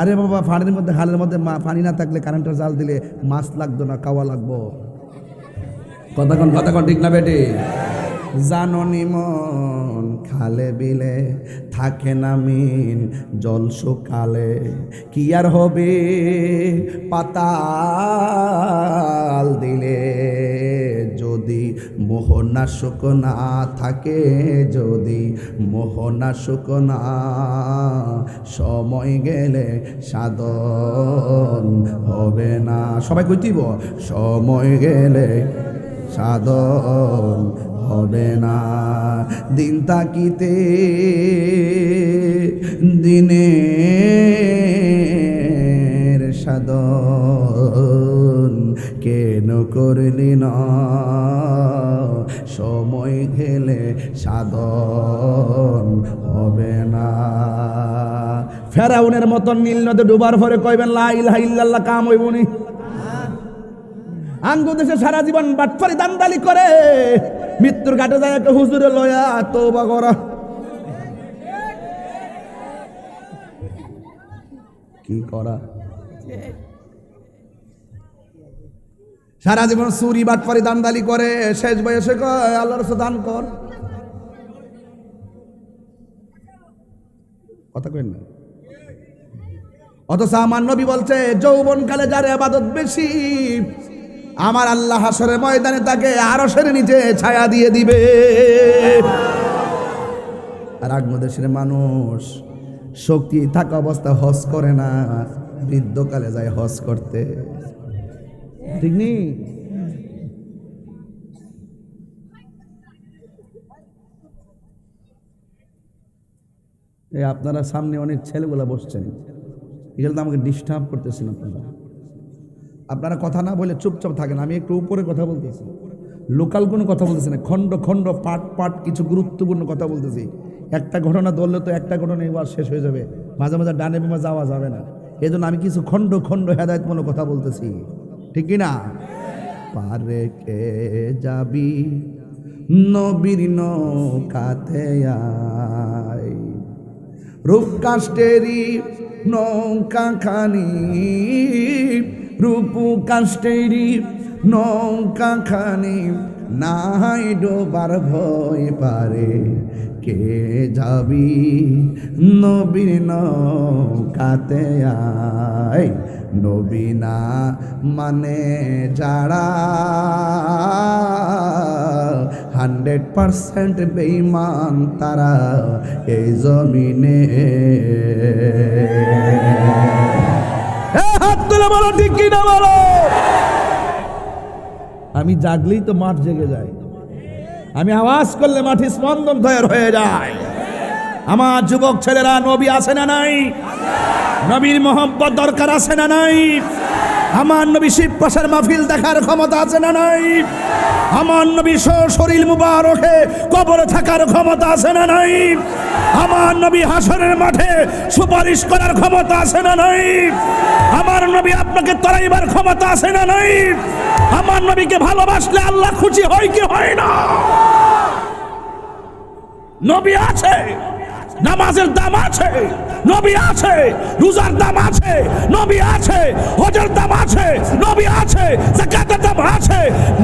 আরে বাবা, পানির মধ্যে খালের মধ্যে পানি না থাকলে কারেন্টের জাল দিলে মাছ লাগতো না, খাওয়া লাগবো। কথা কন, কথা কন, ঠিক না বেটি? জাননি মন, খালে বিলে থাকে না মিন, জল শুকালে। কি আর হবে পাতাল দিলে? যদি মোহনাশক না থাকে, যদি মোহনাশক না, সময় গেলে সাধন হবে না। সবাই কইতিব, সময় গেলে সাধন হবে না। দিন তাকিতে দিনের সাধন কেন করলি না? সময় গেলে সাধন হবে না। ফেরাউনের মতন নীল নদে ডুবার পরে কইবেন লা ইলাহা ইল্লাল্লাহ, কাম হইবনি? আঙ্গু দেশে সারা জীবন বাটফারি দান্দালি করে মৃত্যুর ঘাটে যায় একটা হুজুরে লয়া তওবা করা। কি করা? সারা জীবন চুরি বাটফারি দান্দালি করে, শেষ বয়সে কয় আল্লাহর রাস্তায় দান কর। কথা কইন না। অথচ আমার নবী বলছে, যৌবনকালে যার ইবাদত বেশি, আমার আল্লাহ হাসরের ময়দানে তাকে আরশের নিচে ছায়া দিয়ে দিবে। আর আগ্নেয়দেশের মানুষ শক্তি থাকা অবস্থা হজ করে না, বৃদ্ধকালে যায় হজ করতে। ঠিক নেই? এই আপনারা সামনে অনেক ছেলেগুলা বসছেন, এগুলো তো আমাকে ডিস্টার্ব করতেছেন। আপনারা কথা না বলে চুপচাপ থাকেন। আমি একটু উপরে কথা বলতেছি, লোকাল কোনো কথা বলতেছি না, খণ্ড খণ্ড পাট পাট কিছু গুরুত্বপূর্ণ কথা বলতেছি। একটা ঘটনা ধরলে তো একটা ঘটনা এবার শেষ হয়ে যাবে, মাঝে মাঝে ডানে বামে যাওয়া যাবে না। এই জন্য আমি কিছু খণ্ড খণ্ড হেদায়েতমূলক কথা বলতেছি, ঠিক কি না? পারে কে যাবি নবীর নৌকাতে আয়, রূপ কাষ্টেরি নৌকা খানি, রূপ কাষ্টেরি নৌকা খানি, নাই ডোবার ভয় পারে কে যাবি নবীর নৌকাতে আয়। নবী না মানে যারা 100% বেঈমান তারা এই জমিনে। হাত তুলে বলো ঠিক কিনা বলো। আমি জাগলেই তো মাঠ জেগে যায়, আমি আওয়াজ করলে মাঠে স্পন্দন তৈরি হয়ে যায়। আমার যুবক ছেলেরা, নবী আছে না নাই? নবীর মোহাম্মত দরকার আছে না নাই? আমার নবী শিব পাশার মাহফিল দেখার ক্ষমতা আছে না নাই? আমার নবী শরীর মুবারকে কবরে থাকার ক্ষমতা আছে না নাই? আমার নবী হাসরের মাঠে সুপারিশ করার ক্ষমতা আছে না নাই? আমার নবী আপনাকে তরাইবার ক্ষমতা আছে না নাই? আমার নবীকে ভালোবাসলে আল্লাহ খুশি হয় কি হয় না? নবী আছে, নামাজের দাম আছে, নবী আছে, রোজার দাম আছে, নবী আছে, হজের দাম আছে, নবী আছে, যাকাতের দাম আছে।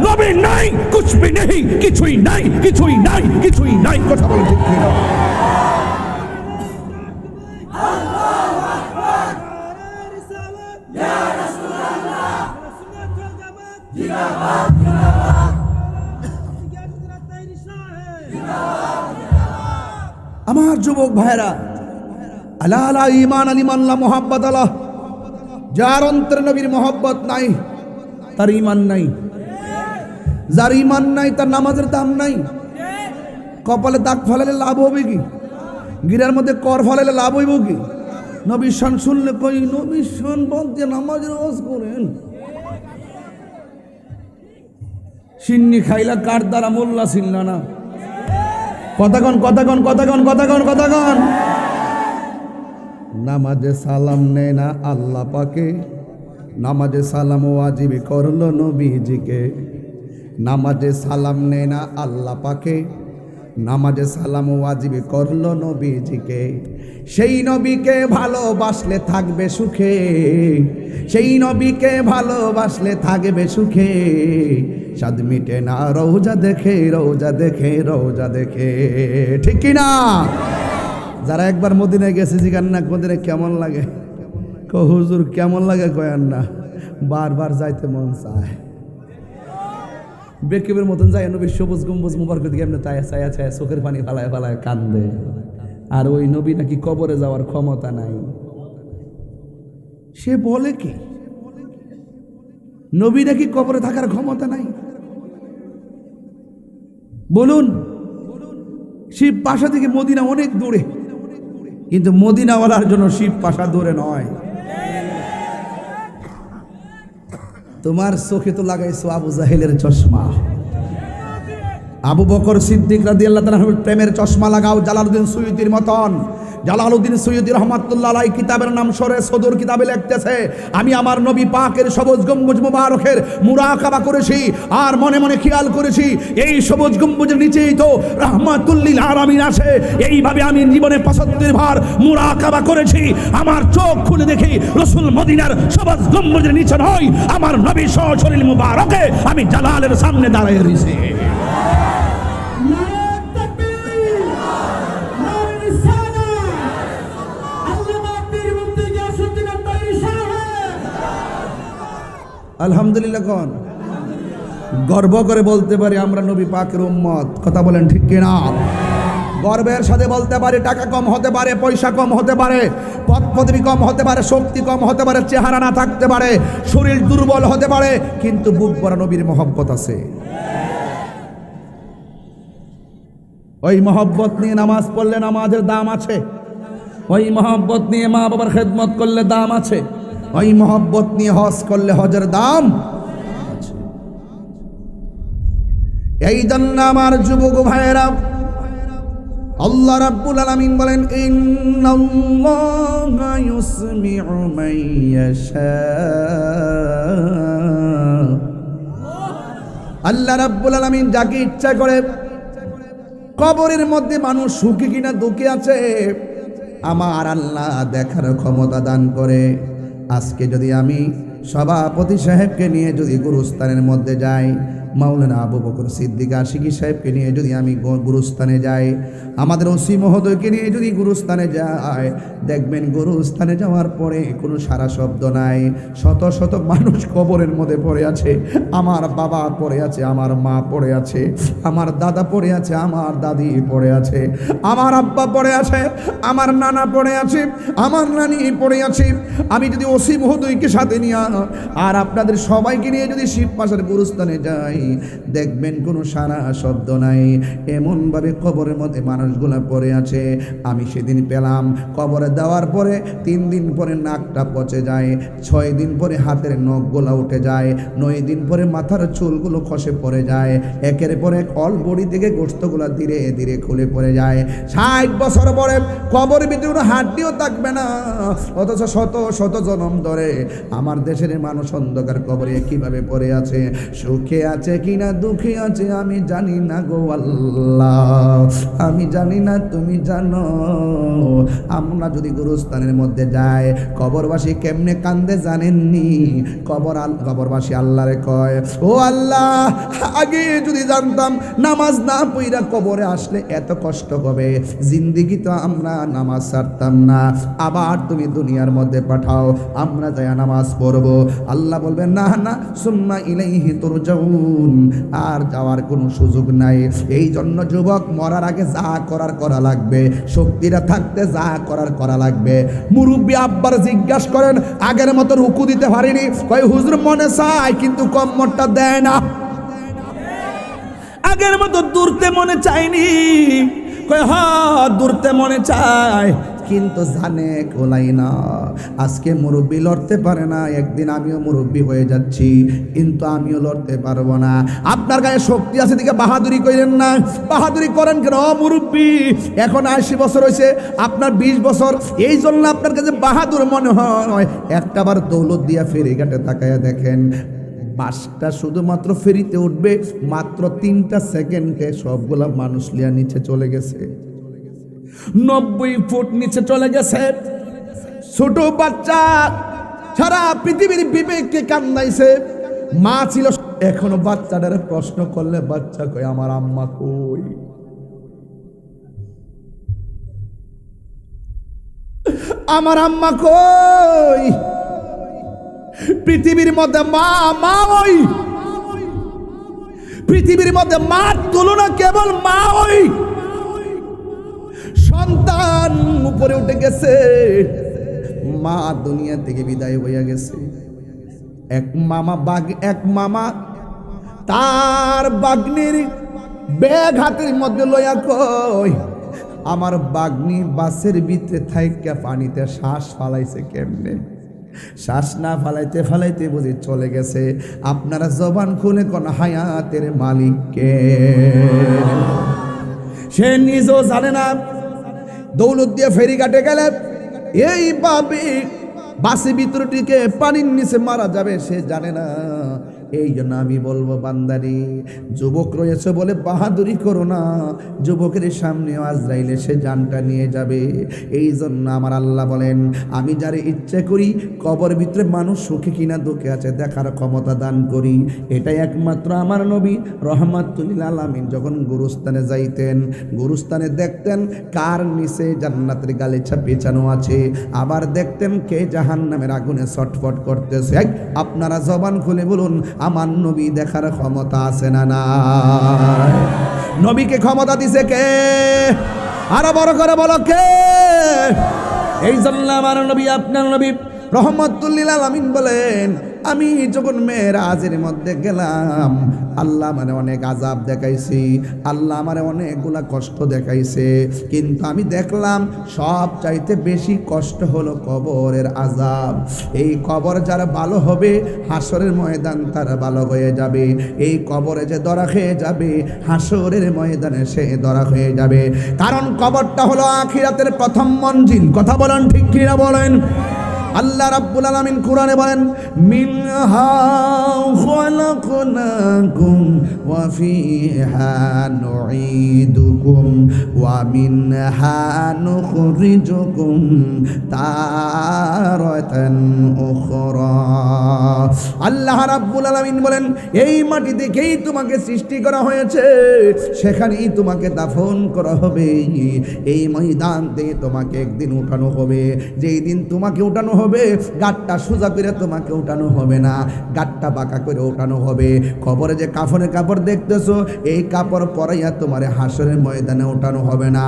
নবী নাই, কুছ ভি নেই, কিছুই নাই, কিছুই নাই, কিছুই নাই। কথা বলেন ঠিক কি না? আমার যুবক ভাইরা, আলা আলা ঈমান আলিমান লা মুহাব্বত আলাহ, যার অন্তরে নবীর মহব্বত নাই তার ঈমান নাই, যার ঈমান নাই তার নামাজের দাম নাই। কপালে দাগ ফলালে লাভ হবে কি? গিরার মধ্যে কর ফলালে লাভ হইব কি? নবীর শান শুনলে কই নবীর শান বলতে নামাজের ওয়াজ করেন। সিন্নি খাইলা কার দ্বারা মোল্লা ছিল না। কথাগণ কথাগণ কথাগণ কথাগণ কথাগণ। নামাজে সালাম নেয় না আল্লাহ পাকে, নামাজে সালাম ওয়াজিব করলো নবীজিকে। নামাজে সালাম নেয় না আল্লাহ পাকে, নামাজে সালাম ওয়াজিব করলো নবীজিকে। সেই নবীকে ভালোবাসলে থাকবে সুখে, সেই নবীকে ভালোবাসলে থাকবে সুখে। স্বাদ মিটে না রওজা দেখে, রওজা দেখে, রওজা দেখে। ঠিক কি না? যারা একবার মদিনায় গেছে জিগান না মদিনায় কেমন লাগে? হুজুর কেমন লাগে কয়ান না, বারবার যাইতে মন চায়। বেকিবের মতন যায় নবীর সবুজ গম্বুজ মুবারক দিকে এমনি তায়া ছায়া ছায়া চোখের পানি ফালায় ফালায় কান্দে। আর ওই নবী নাকি কবরে যাওয়ার ক্ষমতা নাই। সে বলে কি নবী নাকি কবরে থাকার ক্ষমতা নাই? বলুন, শিব পাশা থেকে মদিনা অনেক দূরে, কিন্তু মদিনাওয়ালার জন্য শিব পাশা দূরে নয়। তোমার চোখে তো লাগাইছো আবু জাহেলের চশমা। আবু বকর সিদ্দিক রাদিয়াল্লাহু তাআলা প্রেমের চশমা লাগাও জালালউদ্দিন সুয়ুতির মতন। জালালউদ্দিন সুয়ুতি রহমাতুল্লাহ আলাইহি কিতাবের নাম সরে সদর কিতাবে লিখতেছে, আমি আমার নবী পাকের সবুজ গম্বুজ মুবারকের মুরাকাবা করেছি আর মনে মনে খেয়াল করেছি এই সবুজ গম্বুজের নিচেই তো রাহমাতুল লিল আলামিন আছে। এইভাবে আমি জীবনে 75 বার মুরাকাবা করেছি। আমার চোখ খুলে দেখি রাসূল মদিনার সবুজ গম্বুজের নিচে নয়, আমার নবী শরীর মুবারকে আমি জালালের সামনে দাঁড়িয়ে রয়েছি। আলহামদুলিল্লাহ। কোন গর্ব করে বলতে পারি আমরা নবী পাকের উম্মত। কথা বলেন ঠিক কিনা? গর্বের সাথে বলতে পারি টাকা কম হতে পারে, পয়সা কম হতে পারে, পদ পদবি কম হতে পারে, শক্তি কম হতে পারে, চেহারা না থাকতে পারে, শরীর দুর্বল হতে পারে, কিন্তু বুক ভরা নবীর মহব্বত আছে। ওই মহব্বত নিয়ে নামাজ পড়লে নামাজের দাম আছে, ওই মহব্বত নিয়ে মা বাবার খেদমত করলে দাম আছে, ওই মহব্বত নিয়ে হজ করলে হজের দাম আছে। এই জন্য আমার যুবক ভাইয়েরা, আল্লাহ রাব্বুল আলামিন বলেন ইন্নাল্লাহা ইউসমিউ মান ইয়াশা। আল্লাহ রাব্বুল আলামিন যাকে ইচ্ছা করে, কবরের মধ্যে মানুষ সুখী কিনা দুঃখী আছে আমার আল্লাহ দেখার ক্ষমতা দান করে। আজকে যদি আমি সভাপতি সাহেবকে নিয়ে যদি গুরুস্থানের মধ্যে যাই, মাওলানা আবু বকর সিদ্দিক আশিকি সাহেবকে নিয়ে যদি আমি গুরুস্থানে যাই, আমাদের ওসি মহোদয়কে নিয়ে যদি গুরুস্থানে যাই, দেখবেন গুরুস্থানে যাওয়ার পরে কোনো সারা শব্দ নাই। শত শত মানুষ কবরের মধ্যে পড়ে আছে। আমার বাবা পড়ে আছে, আমার মা পড়ে আছে, আমার দাদা পড়ে আছে, আমার দাদি পড়ে আছে, আমার আব্বা পড়ে আছে, আমার নানা পড়ে আছে, আমার নানি পড়ে আছে। আমি যদি ওসি মহোদয়কে সাথে নিয়ে আর আপনাদের সবাইকে নিয়ে যদি শিব পাশের গুরুস্থানে যাই, দেখবেন কোনো সারা শব্দ নাই। এমনভাবে কবরের মধ্যে মানুষগুলা পড়ে আছে। আমি সেদিন পেলাম কবরে দেওয়ার পরে 3 দিন পরে নাকটা পচে যায়, 6 দিন পরে হাতের নখগুলা উঠে যায়, 9 দিন পরে মাথার চুলগুলো খসে পড়ে যায়, একের পর এক অল বডি থেকে গোশতগুলা ধীরে ধীরে খুলে পড়ে যায়। 60 বছর পরে কবরের ভিতরে হাড্ডিও থাকবে না। অথচ শত শত জনম ধরে আমার দেশের মানুষ অন্ধকার কবরে কিভাবে পড়ে আছে, সুখে আছে ইচ্ছে কিনা দুঃখী আছে আমি জানি না গো আল্লাহ, আমি জানি না, তুমি জানো। আমরা যদি গুরুস্থানের মধ্যে যাই, কবরবাসী কেমনে কান্দে জানেননি? কবরবাসী আল্লাহরে কয়, ও আল্লাহ, আগে যদি জানতাম নামাজ না পড়া কবরে আসলে এত কষ্ট হবে, জিন্দেগি তো আমরা নামাজ ছাড়তাম না, আবার তুমি দুনিয়ার মধ্যে পাঠাও, আমরা যাই নামাজ পড়বো। আল্লাহ বলবেন না না, সুম্মা ইলাইহি তুরজাউন, আর যাওয়ার কোনো সুযোগ নাই। এই জন্য যুবক, মরার আগে যা করার করা লাগবে, শক্তিটা থাকতে যা করার করা লাগবে। মুরব্বী আব্বার জিজ্ঞাসা করেন, আগের মতো রুকু দিতে পারিনি, কই হুজুর মনে চায় কিন্তু কম্মরটা দেয় না। আগের মতো দূরতে মনে চায়নি, কই হ্যাঁ দূরতে মনে চায়, কিন্তু জানে কোলাই না। আজকে মুরব্বী লড়তে পারে না, একদিন আমিও মুরব্বী হয়ে যাচ্ছি, কিন্তু আমিও লড়তে পারবো না। আপনার গায়ে শক্তি আছে দিকে বাহাদুরি করেন না, বাহাদুরি করেন কেন? মুরব্বী এখন 80 বছর হয়েছে, আপনার 20 বছর, এই জন্য আপনার কাছে বাহাদুর মনে হয়। একটাবার দৌলত দিয়া ফেরিঘাটে তাকায়া দেখেন, বাসটা শুধুমাত্র ফেরিতে উঠবে, মাত্র 3টা সেকেন্ডে সবগুলা মানুষ লিয়া নিচে চলে গেছে, 90 ফুট নিচে চলে গেছে। ছোট বাচ্চা সারা পৃথিবীর বিবেককে কান্দাইছে, মা ছিল। এখনো বাচ্চাটারে প্রশ্ন করলে বাচ্চা কই আমার আম্মা কই, আমার আম্মা কই। পৃথিবীর মধ্যে মা মা ওই, পৃথিবীর মধ্যে মা তুলনা কেবল মা ওই। সন্তান উপরে উঠে গেছে, মা দুনিয়া থেকে বিদায় হইয়া গেছে। এক মামা তার বাগ্নির ব্যাগ হাতের মধ্যে লইয়া কই, আমার বাগ্নি বাসের ভিতরে থাইকা পানিতে শ্বাস ফালাইছে কেমনে? শ্বাস না ফালাইতে ফালাইতে বুঝি চলে গেছে। আপনারা জবান খুলে কোন হায়াতের মালিককে? সে নিজেও জানে না। দৌলত দিয়ে ফেরিঘাটে গেলে এইভাবে বাসে ভিতরটিকে পানির নিচে মারা যাবে, সে জানে না। এই জন্য আমি বলবো, বান্দারি যুবক রয়েছে বলে বাহাদুরি করো না, যুবকের সামনে আজরাইলে সে জানটা নিয়ে যাবে। এই জন্য আমার আল্লাহ বলেন, আমি যারে ইচ্ছে করি কবর ভিতরে মানুষ সুখে কিনা দুঃখে আছে দেখার ক্ষমতা দান করি। এটাই একমাত্র আমার নবী রহমাতুল লিল আলামিন যখন গুরুস্থানে যাইতেন, গুরুস্থানে দেখতেন কার নিচে জান্নাতের গালিচা পেঁচানো আছে, আবার দেখতেন কে জাহান্নামের আগুনে ছটফট করতেছে। আপনারা জবান খুলে বলুন, আমার নবী দেখার ক্ষমতা আছে না নাই? নবীকে ক্ষমতা দিছে কে? আরো বড় করে বলো কে? এই জন্য আমার নবী, আপনার নবী রহমাতুল লিল আলামিন বলেন, আমি যখন মেরাজের মধ্যে গেলাম, আল্লাহ মানে অনেক আযাব দেখাইছি, আল্লাহ আমারে অনেকগুলা কষ্ট দেখাইছে, কিন্তু আমি দেখলাম সব চাইতে বেশি কষ্ট হলো কবরের আযাব। এই কবর যারা ভালো হবে, হাসরের ময়দান তারা ভালো হয়ে যাবে। এই কবরে যে ধরা খেয়ে যাবে, হাসরের ময়দানে সে ধরা হয়ে যাবে। কারণ কবরটা হলো আখিরাতের প্রথম মঞ্জিল। কথা বলেন ঠিক কিনা বলেন? আল্লাহ রাব্বুল আলামিন কোরআনে বলেন, মিনহা খালাকনাকুম ওয়া ফিহা নুঈদুকুম ওয়া মিনহা নুখরিজুকুম তারাতান উখরা। আল্লাহ রাব্বুল আলামিন বলেন, এই মাটি থেকেই তোমাকে সৃষ্টি করা হয়েছে, সেখানেই তোমাকে দাফন করা হবে। এই ময়দান থেকে তোমাকে একদিন উঠানো হবে। যেই দিন তোমাকে উঠানো হবে, গাটটা সোজা করে তোমাকে উঠানো হবে না, গাটটা বাঁকা করে উঠানো হবে। কবরে যে কাফনের কাপড় দেখতেছো, এই কাপড় পরাইয়া তোমার হাসরের ময়দানে উঠানো হবে না।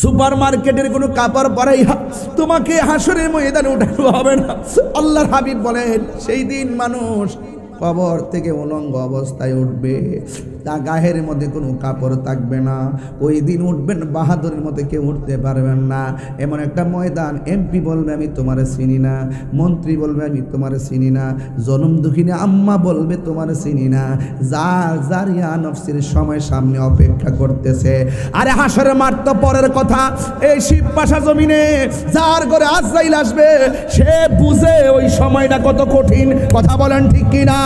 সুপার মার্কেটের কোনো কাপড় পরাইয়া তোমাকে হাসরের ময়দানে উঠানো হবে না। আল্লাহর হাবিব বলেন, সেই দিন মানুষ কবর থেকে উলঙ্গ অবস্থায় উঠবে, তা গায়ের মধ্যে কোনো কাপড় থাকবে না। ওই দিন উঠবেন বাহাদুরের মধ্যে কেউ উঠতে পারবেন না। এমন একটা ময়দান, এমপি বলবে আমি তোমারে চিনি না, মন্ত্রী বলবে আমি তোমারে চিনি না, জনম দুঃখিনী আম্মা বলবে তোমারে চিনি না। যার ইয়া নফসির সময় সামনে অপেক্ষা করতেছে। আরে হাসরের মাঠ তো পরের কথা, এই শিবপাশা জমিনে যার ঘরে আজরাইল আসবে, সে বুঝে ওই সময়টা কত কঠিন। কথা বলেন ঠিক কিনা?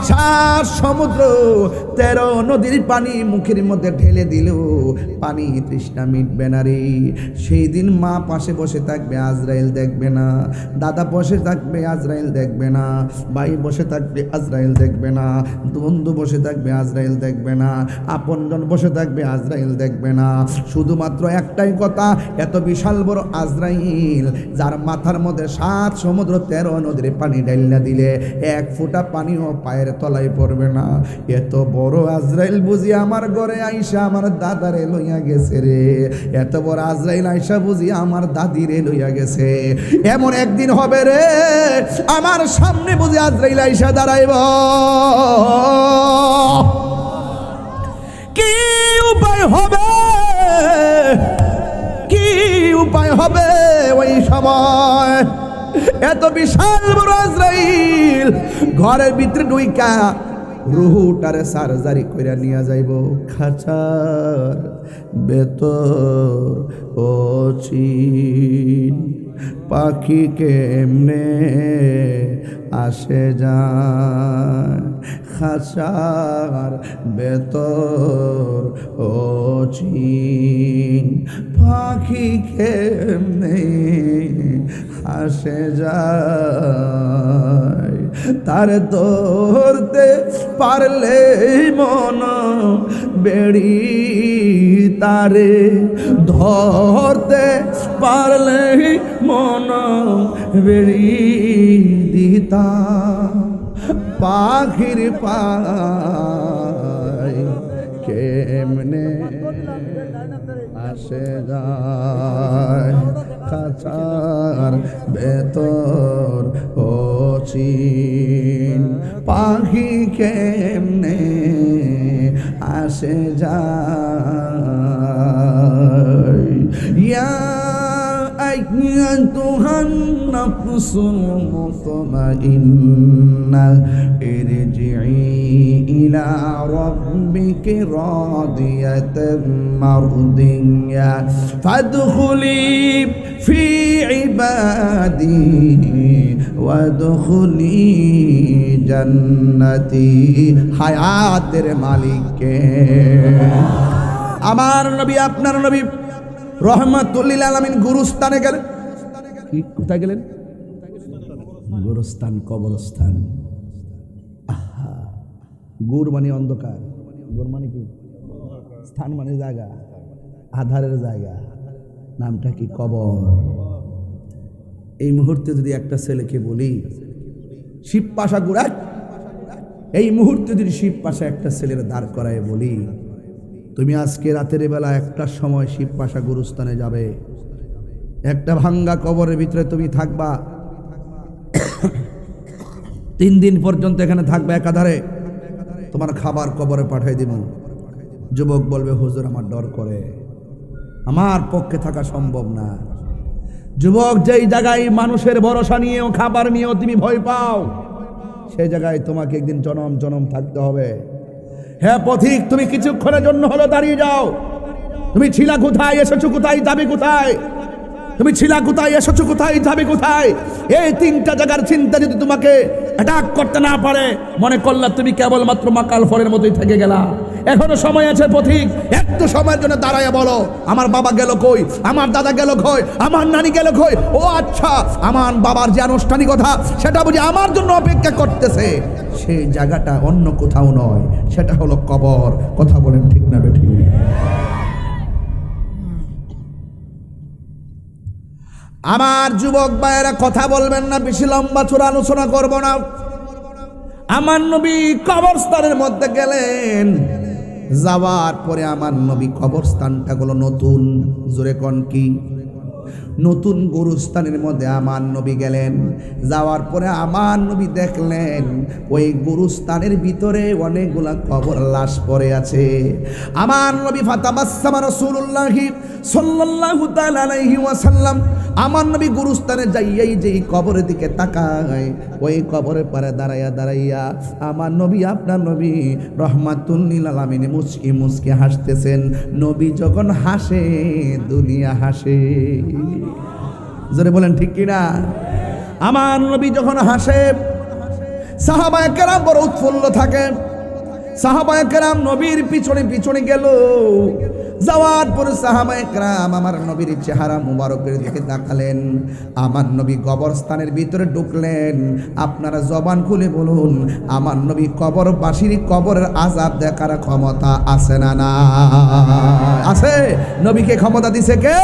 সাত সমুদ্র 13 নদীর পানি মুখের মধ্যে ঢেলে দিল, পানি তৃষ্ণা মিটবে না রে। সেই দিন মা পাশে বসে থাকবে, আজরাইল দেখবে না। দাদা বসে থাকবে, আজরাইল দেখবে না। ভাই বসে থাকবে, আজরাইল দেখবে না। বন্ধু বসে থাকবে, আজরাইল দেখবে না। আপনজন বসে থাকবে, আজরাইল দেখবে না। শুধুমাত্র একটাই কথা, এত বিশাল বড় আজরাইল, যার মাথার মধ্যে 7 সমুদ্র 13 নদীর পানি ঢাইলা দিলে 1 ফোঁটা পানিও পায়ের তলায় পড়বে না। এত বড় আজরাইল বুঝি আমার ঘরে আইসা আমার দাদারে লইয়া গেছে রে। এত বড় আজরাইল আইসা বুঝি আমার দাদিরে লইয়া গেছে। এমন একদিন হবে রে, আমার সামনে বুঝি আজরাইল আইসা দাঁড়াইব। কি উপায় হবে, কি উপায় হবে ওই সময়? এত বিশাল বড় আজরাইল ঘরের ভিতরে ঢুইকা রুহুটারে সার্জারি কইরা নিয়ে যাইব খাঁচার ভেতর। ও চিন পাখি কেমনে আসে যায় খাঁচার ভেতর। ও চিন পাখি কেমনে আসে যায়, তার ধরতে পারলে মন বেড়ি, তারে ধরতে পারলে মন বেড়ি দিতা পাখির পায় কেমনে আসে যায় খাঁচার ভেতর। ও চিন পাখি কেমনে আসে যায়। ইয়া আইয়াতুহান নাফসুল মুতমাইন্না ইরজিই ইলা রাব্বিকি রাদিয়াতাম মারদিয়া ফাদখুলি ফি ইবাদি ওয়াদখুলি জান্নাতি। হায়াতের মালিককে আমার নবী, আপনার নবী রহমাতুল লিল আলামিন গুরুস্থানে গেলেন। কি কোথায় গেলেন? গুরুস্থান, কবরস্থান। আহা, গুর মানে অন্ধকার, গুর মানে কি? স্থান মানে জায়গা, আধারের জায়গা। নামটা কি? কবর। এই মুহূর্তে যদি একটা ছেলেকে বলি শিব পাশা গুড়া, এই মুহূর্তে যদি শিব পাশা একটা ছেলের দাঁড় করায় বলি তুমি আজকে রাতের বেলা 1টার সময় শিব পাশা গুরুস্থানে যাবে, একটা ভাঙ্গা কবরের ভিতরে তুমি থাকবা, 3 দিন পর্যন্ত এখানে থাকবে একাধারে, তোমার খাবার কবরে পাঠাই দিব। যুবক বলবে হুজুর আমার ডর করে, আমার পক্ষে থাকা সম্ভব না। যুবক, যেই জায়গায় মানুষের ভরসা নিয়েও খাবার নিয়েও তুমি ভয় পাও, সেই জায়গায় তোমাকে একদিন জনম জনম থাকতে হবে। হ্যাঁ পথিক, তুমি কিছুক্ষণের জন্য হলো দাঁড়িয়ে যাও। তুমি ছিলা কোথায়, এসেছো কোথায়, যাবে কোথায়? তুমি ছিলা কোথায়, এসেছো কোথায়, যাবে কোথায়? এই 3টা জায়গার চিন্তা যদি তোমাকে অ্যাটাক করতে না পারে, মনে করলে তুমি কেবলমাত্র মাকাল ফলের মতোই থেকে গেলা। এখনো সময় আছে পথিক, একটু সময়ের জন্য দাঁড়ায় বলো আমার বাবা গেল কই, আমার দাদা গেল কই, আমার নানি গেল কই। ও আচ্ছা, আমার বাবার যে আনুষ্ঠানিকতা সেটা বুঝি আমার জন্য অপেক্ষা করতেছে। সেই জায়গাটা অন্য কোথাও নয়, সেটা হলো কবর। কথা বলেন ঠিক না বেঠিক? আমার যুবক ভাইয়েরা কথা বলবেন না, বেশি লম্বা চূড়া আলোচনা করব না। আমার নবী কবরস্থানের মধ্যে গেলেন, যাওয়ার পরে আমার নবী কবরস্থানটা হলো নতুন, জোরে কোন কি? নতুন গুরুস্থানের মধ্যে আমার নবী গেলেন। যাওয়ার পরে আমার নবী দেখলেন ওই গুরুস্থানের ভিতরে অনেকগুলা কবর লাশ পড়ে আছে। আমার নবী ফাতাবাসসামা রাসূলুল্লাহি সাল্লাল্লাহু তাআলা আলাইহি ওয়াসাল্লাম, আমার নবী গুরুস্থানে যাইয়াই যেই কবরের দিকে তাকায়, ওই কবরের পারে দাঁড়াইয়া দাঁড়াইয়া আমার নবী, আপনার নবী রহমাতুল লিল আলামিন মুচকি মুচকি হাসতেছেন। নবী যখন হাসে দুনিয়া হাসে। জোরে বলেন ঠিক কিনা? আমার নবী যখন হাসে সাহাবায়ে কেরাম বড় উৎফুল্ল থাকেন। সাহাবায়ে কেরাম নবীর পিছনে পিছনে গেল। যাওয়ার পরে সাহাবায়ে কেরাম আমার নবীর চেহারা মুবারকের দিকে তাকালেন। আমার নবী কবরস্থানের ভিতরে ঢুকলেন। আপনারা জবান খুলে বলুন, আমার নবী কবরবাসীর কবরের আযাব দেখার ক্ষমতা আছে না? না আছে? নবীকে ক্ষমতা দিছে কে?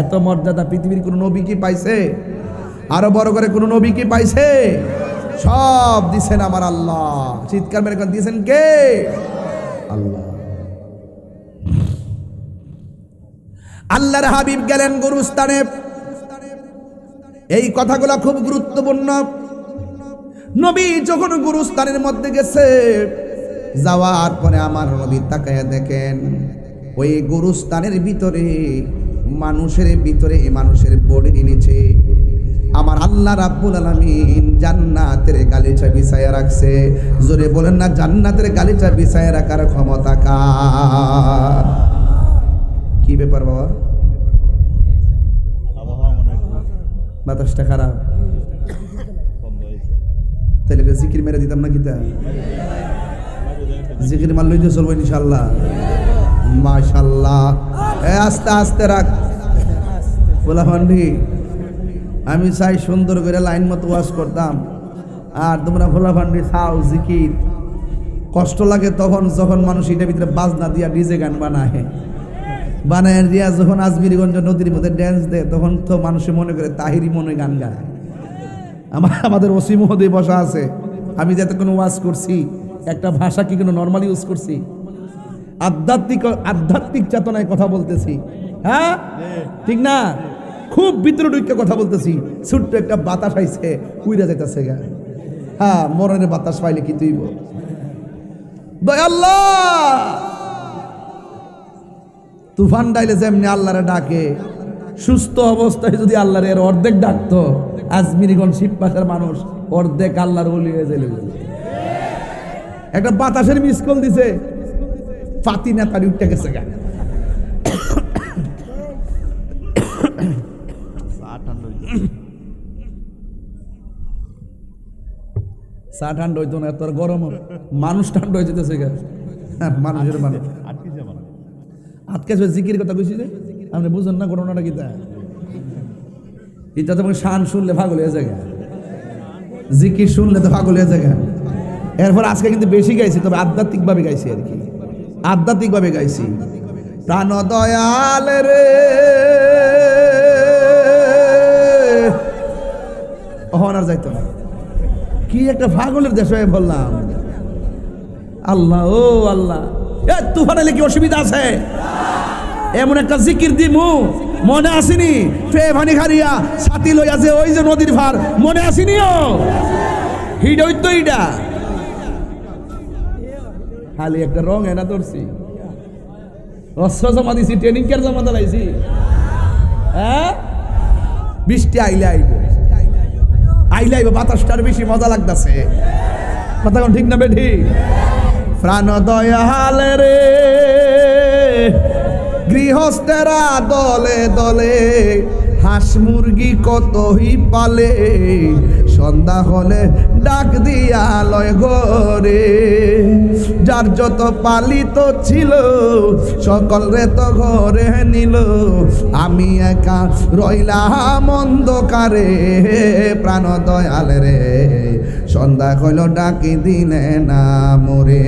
এত মর্যাদা পৃথিবীর কোন নবী কি পাইছে? আরো বড় করে কোন নবী কি পাইছে? সব দিছেন আমার আল্লাহ। চিৎকার মেরে দিয়েছেন কে? আল্লাহ। আল্লাহর হাবিব গেলেন গুরুস্থানে। এই কথাগুলো খুব গুরুত্বপূর্ণ। নবী যখন গুরুস্থানের মধ্যে গেছে, যাওয়ার পরে আমার নবী তাকায়া দেখেন ওই গুরুস্থানের ভিতরে মানুষের বডির নিচে আমার আল্লাহ রাব্বুল আলামিন জান্নাতের গালিচা বিছায়া রাখছে। জোরে বলেন না, জান্নাতের গালিচা বিছায়া রাখার ক্ষমতা কার? কি ব্যাপার বাবা? বাতাসটা খারাপ, তাহলে জিকির মেরে দিতাম না কিতা? জিকির মারলই তো চলবো ইনশাল্লাহ। মাশাল্লাহ। আস্তে আস্তে রাখ বলা ভান্ডি। আমি চাই সুন্দর করে লাইন মতো ওয়াজ করতাম, আর তোমরা ভোলা ভান্ডি চাও জিকির। কষ্ট লাগে তখন যখন মানুষ এটার ভিতরে বাজনা দিয়া ডিজে গান বানায় দিয়া যখন আজমিরগঞ্জ নদীর মধ্যে ড্যান্স দেয়, তখন তো মানুষে মনে করে তাহিরি মনে গান গায়। আমাদের ওসি মহোদয় বসা আছে। আমি যাতে কোনো ওয়াজ করছি, একটা ভাষা কি কোনো নর্মাল ইউজ করছি? আধ্যাত্মিক চেতনায় কথা বলতেছি, হ্যাঁ ঠিক না? খুব ভিতরে ঢুকে কথা বলতেছি। ছোট্ট একটা বাতাস আইছে, উইরা যাইতেছে গা। হ্যাঁ, মরণের বাতাস পাইলে কি তুইব? দয়াল্লাহ তুফান ডাইলে যেমনি আল্লাহরে ডাকে, সুস্থ অবস্থায় যদি আল্লাহর এর অর্ধেক ডাকতো, আজমিরগঞ্জ শিবপাশের মানুষ অর্ধেক আল্লাহর ওলি হয়ে যাবে। একটা বাতাসের মিস কল দিছে, ফাতি নেতারি উঠে গেছে গা। চা ঠান্ডা হইতো না, তোর গরম মানুষ ঠান্ডা হয়ে যেতেছে গা। মানুষের মানুষ আটকে জিকির কথা কইছি যে আপনি বুঝেন না ঘটনাটা কি? এটা তোমাকে শান শুনলে পাগল হয়ে যায়, জিকির শুনলে তো পাগল হয়ে যায়। এরপর আজকে কিন্তু বেশি গাইছি, তবে আধ্যাত্মিকভাবে গাইছি আর কি, আধ্যাত্মিকভাবে গাইছি। প্রাণ দয়াল রে অহন আর যাইতো না। কি একটা পাগলের দেশ হয়ে বললাম। আল্লাহ ও আল্লাহ, এ তুফান এলে কি অসুবিধা আছে? এমন একটা জিকির দিমু, মনে আসেনি? ফে ভানি খারিয়া ছাতি লই আছে ওই যে নদীর ভার, মনে আসেনি? ও হিডা হইতো হিডা খালি একটা রং এনা ধরছি, অস্ত্র জমা দিছি, ট্রেনিং কেয়ার জমা দিলাইছি। হ্যাঁ, বৃষ্টি আইলে আইব, বাতাসটার বেশি মজা লাগতেছে। কথা কোন ঠিক না বেঠি? প্রাণ দয়াল রে গৃহস্থেরা দলে দলে হাঁস মুরগি কতই পালে, সন্ধ্যা হলে ডাক দিয়া লয় ঘরে। যার যত পালিত ছিল সকল রে তো ঘরে নিল, আমি একা রইলাম অন্ধকারে। প্রাণ দয়াল রে সন্ধ্যা হইল ডাকি দিলে না মোরে,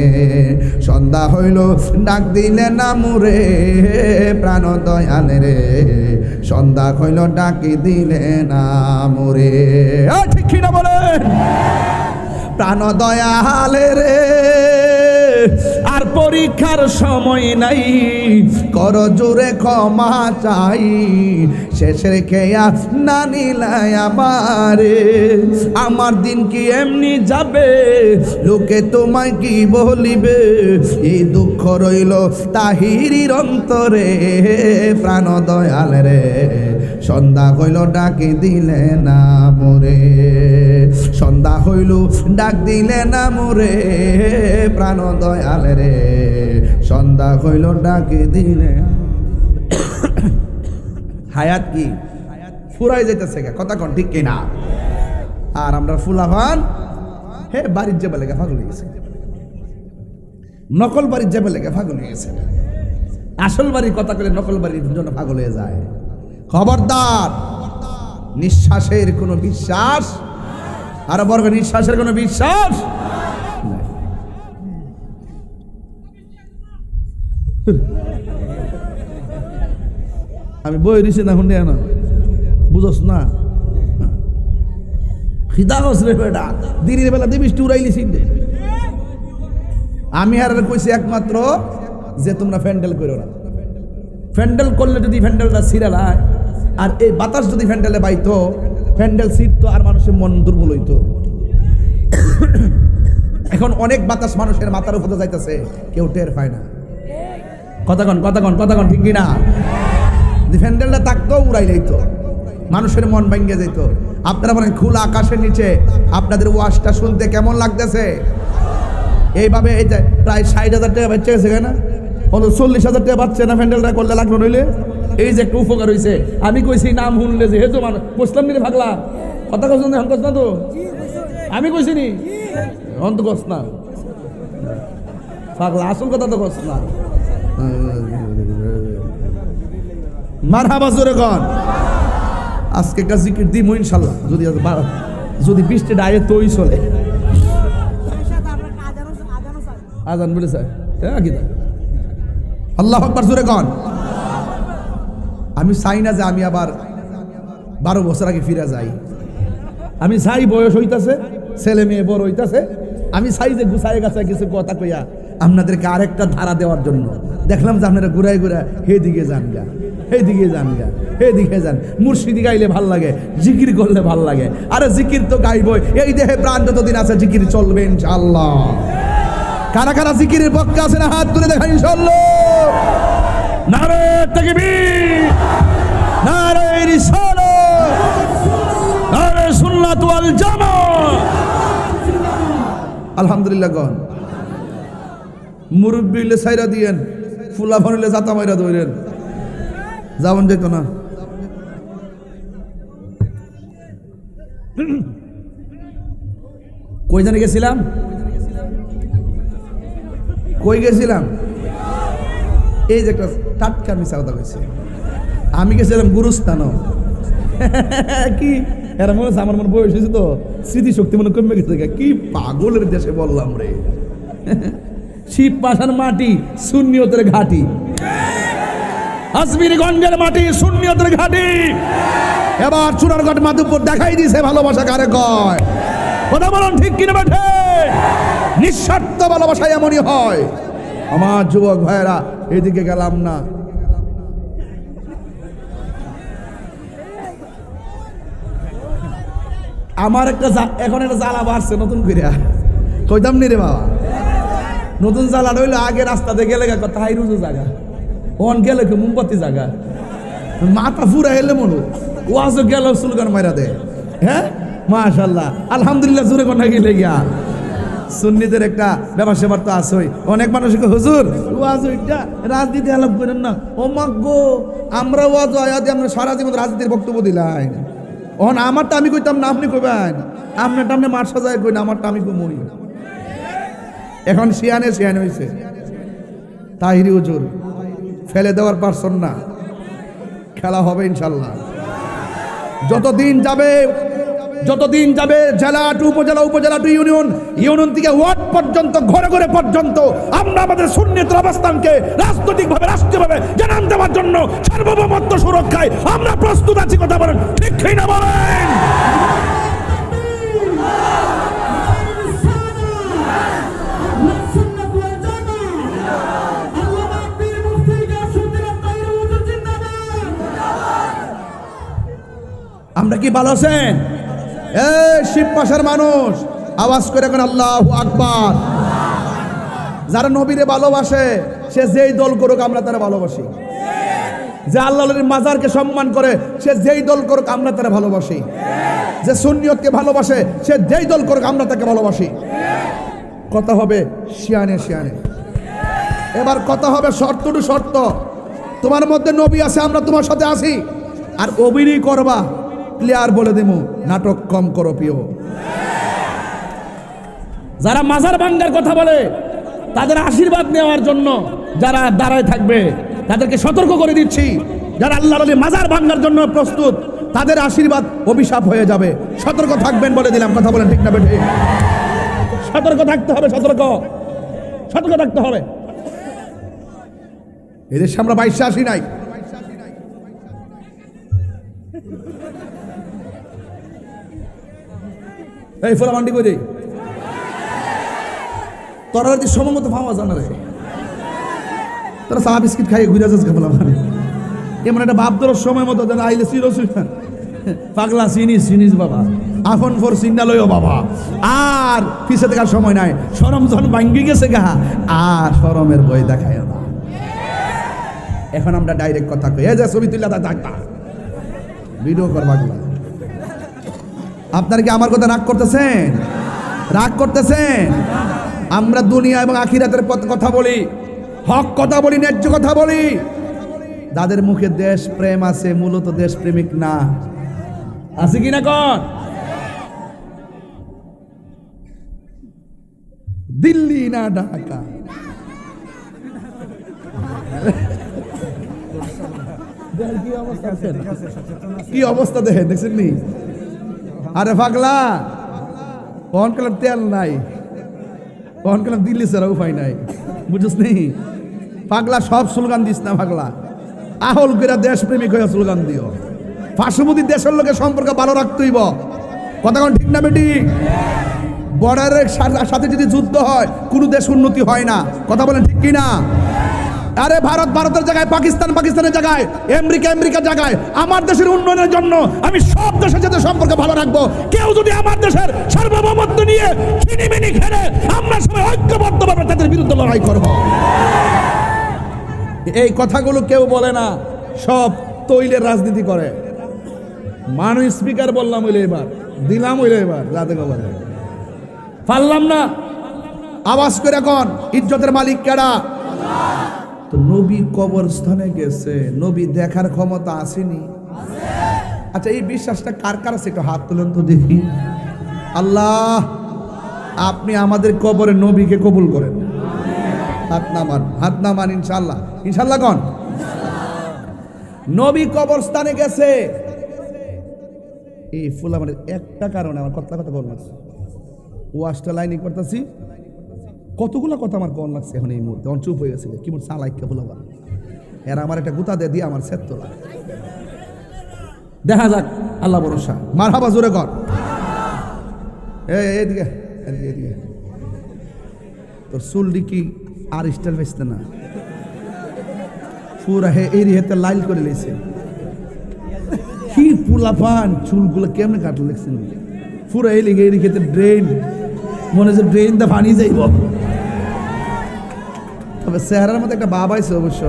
সন্ধ্যা হইল ডাক দিলে না মোরে। প্রাণ দয়াল রে সন্ধ্যা হইল ডাকি দিলে না মোরে। ঠিক কিনা বলেন? প্রাণ দয়াল রে আর পরীক্ষার সময় নাই, কর জোরে ক্ষমা চাই। শেষের খেয়া না নিলাই আমারে, আমার দিন কি এমনি যাবে, লোকে তোমায় কি বলিবে। এই দুঃখ রইল তাহিরির অন্তরে। প্রাণ দয়াল রে সন্ধ্যা হইল ডাকি দিলে না মোরে, সন্ধ্যা হইল ডাক দিলে না মোরে। প্রাণ দয়াল রে সন্ধ্যা হইল ডাকি দিলে। হায়াত কি ফুরাই যাইতেছে, কথা কোন ঠিক কিনা? আর আমরা ফুলাফান হে বাড়ির যাবে লেগে পাগল হয়ে গেছে, নকল বাড়ির যাবে লেগে পাগল হয়ে গেছে, আসল বাড়ির কথা করে নকল বাড়ির জন্য পাগল হয়ে যায়। খবরদার, নিঃশ্বাসের কোনো বিশ্বাস, আর বর্গ নিঃশ্বাসের কোনো বিশ্বাস নাই। আমি বই দিছি না শুনে না বুঝস না খিদা রে বেটা, দিনের বেলা দিবিস উড়াইলিস। আমি আর কইছি একমাত্র যে তোমরা ফ্যান্ডেল করো না। ফ্যান্ডেল করলে যদি ফ্যান্ডেলটা ছিঁড়াল হয়, আর এই বাতাস যদি ফ্যান্ডেলে বাইতো, ফ্যান্ডেল ছিঁড়তো আর মানুষের মন দুর্বল হইতো। এখন অনেক বাতাস মানুষের মাথার উপরে যাইতেছে, কেউ টের পায় না। কথাগণ ঠিক কিনা? ফ্যান্ডেলটা থাকতো উড়াই যাইতো, মানুষের মন ভেঙে যেত। আপনারা বলেন খোলা আকাশের নিচে আপনাদের ওয়াজটা শুনতে কেমন লাগতেছে? এইভাবে এই যে প্রায় 60,000 টাকা বাচ্চা গেছে না, 40,000 টাকা বাচ্চা না ফ্যান্ডেলটা করলে লাগলো নইলে। এই যে একটা উপকার হয়েছে, আমি কইছি নাম শুনলে যে হেতু মানুষ মুসলাম নিয়ে ভাগলা কথা কস না, কস না তো আমি কইছি নি অন্ত কস না পাগলা, আসল কথা তো কস না। মারহাবা জোরে কন। আজকে একটা জিকির দিমু ইনশাআল্লাহ, যদি বৃষ্টি ডায়ে তৈ চলে। আজান বলে স্যার হ্যাঁ কি আল্লাহু আকবার জোরে কন। আমি চাই না যে আমি আবার 12 বছর আগে ফিরে যাই। আমি চাই বয়স হইতাছে, ছেলে মেয়ে বড় হইতাছে, আমি চাই যে গুছায় গাছায় কিছু কথা কইয়া আপনাদেরকে আরেকটা ধারা দেওয়ার জন্য। দেখলাম যে আপনারা ঘুরায় ঘুরায় হেদিকে যান গা, হেদিকে যান গা, হেদিকে যান। মুর্শিদি গাইলে ভাল লাগে, জিকির করলে ভাল লাগে। আরে জিকির তো গাইবই, এই দেহে প্রাণ যতদিন আছে জিকির চলবে ইনশাআল্লাহ। কারা কারা জিকিরের পক্ষে আছে না হাত তুলে দেখা ইনশাআল্লাহ। নারে তাকবীর, নারে রিসালাত, নারে সুন্নাত ওয়াল জামাত। আলহামদুলিল্লাহ গন। মুরব্বি হইলে সাইরা দিয়েন, ফুলা ভরলে জাতা মাইরা ধরেন, যাবেন যেত না। কই জানে গেছিলাম, কই গেছিলাম? এই যে একটা টাটকা মিশা কথা কইছে, আমি গেছিলাম গুরুস্থানও। কি এরা মনে হচ্ছে আমার মনে বয়স হয়েছে তো, স্মৃতিশক্তি মনে কমে গেছে। কি পাগলের দেশে বললাম রে। শিব পাশার মাটি সুন্নিয়তের ঘাটি, আজমিরগঞ্জের মাটি সুন্নিয়তের ঘাটি। এবার চুনারগড় মাধবপুর দেখাই দিছে ভালোবাসা কারে কয়। কথা বলুন ঠিক কিনা বেঠে? নিঃস্বার্থ ভালোবাসা এমনই হয়। আমার যুবক ভাইয়েরা, এদিকে গেলাম না। আমার একটা এখন একটা জ্বালা বাড়ছে নতুন করে, কইতাম নি রে বাবা। নতুন জ্বালা রইলো, আগে রাস্তাতে গেলে তাই রুজু জায়গা, অন গেলে কি মোমবাতি জায়গা, মাথা ফুরা এলে মনো ওয়াজ গেল সুলগান মাইরা দে। হ্যাঁ মাশাআল্লাহ, আলহামদুলিল্লাহ জোরে কোনা গেলে গিয়া। সুন্নিদের একটা ব্যাপার স্যাপার তো আসই। অনেক মানুষকে হুজুর ওয়াজ ওইটা রাজনীতি আলাপ করেন না। ও মাগো, আমরা ওয়াজ আয়াতে আমরা সারা জীবন রাজনীতির বক্তব্য দিলাই। অন আমারটা আমি কইতাম না, আপনি কইবেন। আপনারটা আপনি মার সাজায় কই না, আমারটা আমি কই। এখন শিয়ানে শিয়ানে হয়েছে। তাহিরি হুজুর ফেলে দেওয়ার পারছন না, খেলা হবে ইনশাল্লাহ। যতদিন যাবে জেলা টু উপজেলা, উপজেলা টু ইউনিয়ন, ইউনিয়ন থেকে ওয়ার্ড পর্যন্ত, ঘরে ঘরে পর্যন্ত আমরা আমাদের সুন্নিয়তের অবস্থানকে রাজনৈতিকভাবে, রাষ্ট্রীয়ভাবে জানান দেওয়ার জন্য সার্বভৌমত্ব সুরক্ষায় আমরা প্রস্তুত আছি। কথা বলেন ঠিক না বলেন? আমরা কি ভালো আছেন? এই শিব পাশার মানুষ আওয়াজ করে এখন আল্লাহু আকবার। যারা নবীরে ভালোবাসে সে যেই দল করুক আমরা তারা ভালোবাসি। যে আল্লাহর মাজারকে সম্মান করে সে যেই দল করুক আমরা তারা ভালোবাসি। যে সুন্নিয়তকে ভালোবাসে সে যেই দল করুক আমরা তাকে ভালোবাসি। কথা হবে শিয়ানে শিয়ানে। এবার কথা হবে শর্ত টু শর্ত। তোমার মধ্যে নবী আছে, আমরা তোমার সাথে আছি, আর অভিনয় করবা ক্লিয়ার বলে দেবো, নাটক কম করো প্রিয়। যারা মাজার ভাঙ্গার কথা বলে তাদের আশীর্বাদ নেওয়ার জন্য যারা দাঁড়ায় থাকবে তাদেরকে সতর্ক করে দিচ্ছি, যারা আল্লাহর ওলি মাজার ভাঙ্গার জন্য প্রস্তুত তাদের আশীর্বাদ অভিশাপ হয়ে যাবে। সতর্ক থাকবেন বলে দিলাম, কথা বলেন ঠিক না বেঠিক? সতর্ক থাকতে হবে, সতর্ক থাকতে হবে। এদের আমরা 22 আসি নাই, এই ফোলা মান্ডি করে তোরা যদি সময় মতো পাওয়া জানা রে, তোরা চা বিস্কিট খাই ঘুরে যাচ্ছে ফোলা মানে এমন একটা ভাব তোর সময় মতো আইলে পাগলা চিনিস বাবা, আফন ফোর সিগনালও বাবা, আর পিছে দেখার সময় নাই। শরম যখন ভাঙ্গি গেছে গা, আর শরমের বই দেখায় না। এখন আমরা ডাইরেক্ট কথা কই, এই যে ছবি তুলে থাকবা ভিডিও করবা। আপনারা কি আমার কথা রাগ করতেছেন? আমরা দুনিয়া এবং আখিরাতের কথা বলি, হক কথা বলি, ন্যায্য কথা বলি। যাদের মুখে দেশ প্রেম আছে মূলত দেশ প্রেমিক না, আছে কি না? কোন দিল্লি না ঢাকা, কি অবস্থা দেখছেন নি? আরে পাগলা, কন কালার তেল নাই, কন কালার দিল্লি ছাড়া উপায় নাই, বুঝছিস নি? পাগলা সব স্লোগান দিস না পাগলা, আহল করে দেশ প্রেমিক হয়ে স্লোগান দিও। পার্শ্ববর্তী দেশের লোকের সম্পর্ক ভালো রাখতেইব, কথা কোন ঠিক না বেটি? বর্ডারের সাথে যদি যুদ্ধ হয় কোনো দেশ উন্নতি হয় না, কথা বলেন ঠিক কি না? আরে ভারতের জায়গায়, পাকিস্তানের জায়গায়, আমেরিকার জায়গায়, আমার দেশের উন্নয়নের জন্য আমি সব দেশের সাথে সম্পর্ক ভালো রাখবো। কেউ যদি আমার দেশের সার্বভৌমত্ব নিয়ে ছিনিমিনি খেলে, আমরা সবাই ঐক্যবদ্ধভাবে তাদের বিরুদ্ধে লড়াই করব। এই কথাগুলো কেউ বলে না, সব তৈলের রাজনীতি করে। মানুষ স্পিকার বললাম হইলে এবার, দিলাম হইলে এবার, রাতে বলে পারলাম না, আওয়াজ করে এখন ইজ্জতের মালিক কেডা? তো নবী কবরস্থানে গেছে, নবী দেখার ক্ষমতা আসেনি? আচ্ছা, এই বিশ্বাসটা কার কার আছে? একটু হাত তুলেন তো দেখি। আল্লাহ, আপনি আমাদের কবরে নবীকে কবুল করেন। হাত নামান ইনশাল্লাহ কোন নবী কবরস্থানে গেছে। এই ফুল আমার একটা কারণে আমার কথা বললাম, ওয়াশটা লাইনিং করতেছি, কতগুলো কথা আমার কন লাগছে এখন এই মুহূর্তে, অন চুপ হয়ে গেছিল কি বল চালাইকে বলবা, এরা আমার একটা গুতা দিয়ে আমার সেট তোলা। দেখা যাক, আল্লাহ ভরসা। মারহাবা জোরে কর। এদিকে তোর চুলটি কি আর স্টাইল বেচতে না, পুরা এই হেতে লাইল করে লেছে। কি পুলাপান চুলগুলো কেমনে কাটলে দেখছেন? পুরা এই লিগে এই খেতে ড্রেন, মনে হচ্ছে ড্রেন দা পানি যাইব। তবে চেহারার মধ্যে একটা বাবা আইছে, অবশ্য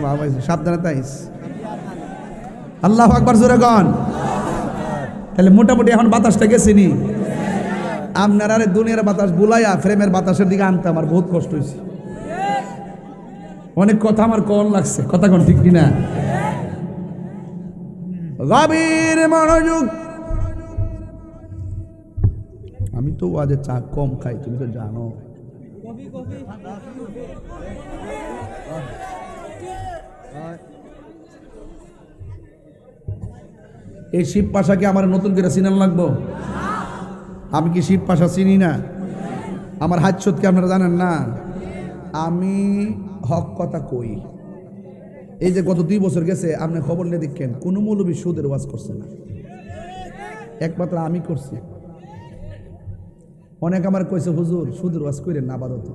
বাবা আইছে, সাবধানে তাইস। আল্লাহু আকবার জোরে গান। তাহলে মোটামুটি এখন বাতাসটা গেছিনি। আপনার আরে দুনিয়ার বাতাস বুলাইয়া ফ্রেমের বাতাসের দিকে আনতে আমার বহুত কষ্ট হয়েছে। অনেক কথা আমার কন লাগছে, কথা কোন ঠিক কিনা? গভীর মনোযোগ। আমি তো ওয়াজে চা কম খাই, তুমি তো জানো। এই শিব পাশাকে আমার নতুন করে চিনান লাগবো? আমি কি শিব পাশা চিনি না? আমার হাত কি আপনারা জানেন না? আমি হক কথা কই। এই যে গত 2 বছর গেছে, আপনি খবর নিয়ে দেখেন কোনো মৌলবী সুদের ওয়াজ করছে না, একমাত্র আমি করছি। অনেক আমার কইছে হুজুর সুদের ওয়াজ কইরেন না আপাতত।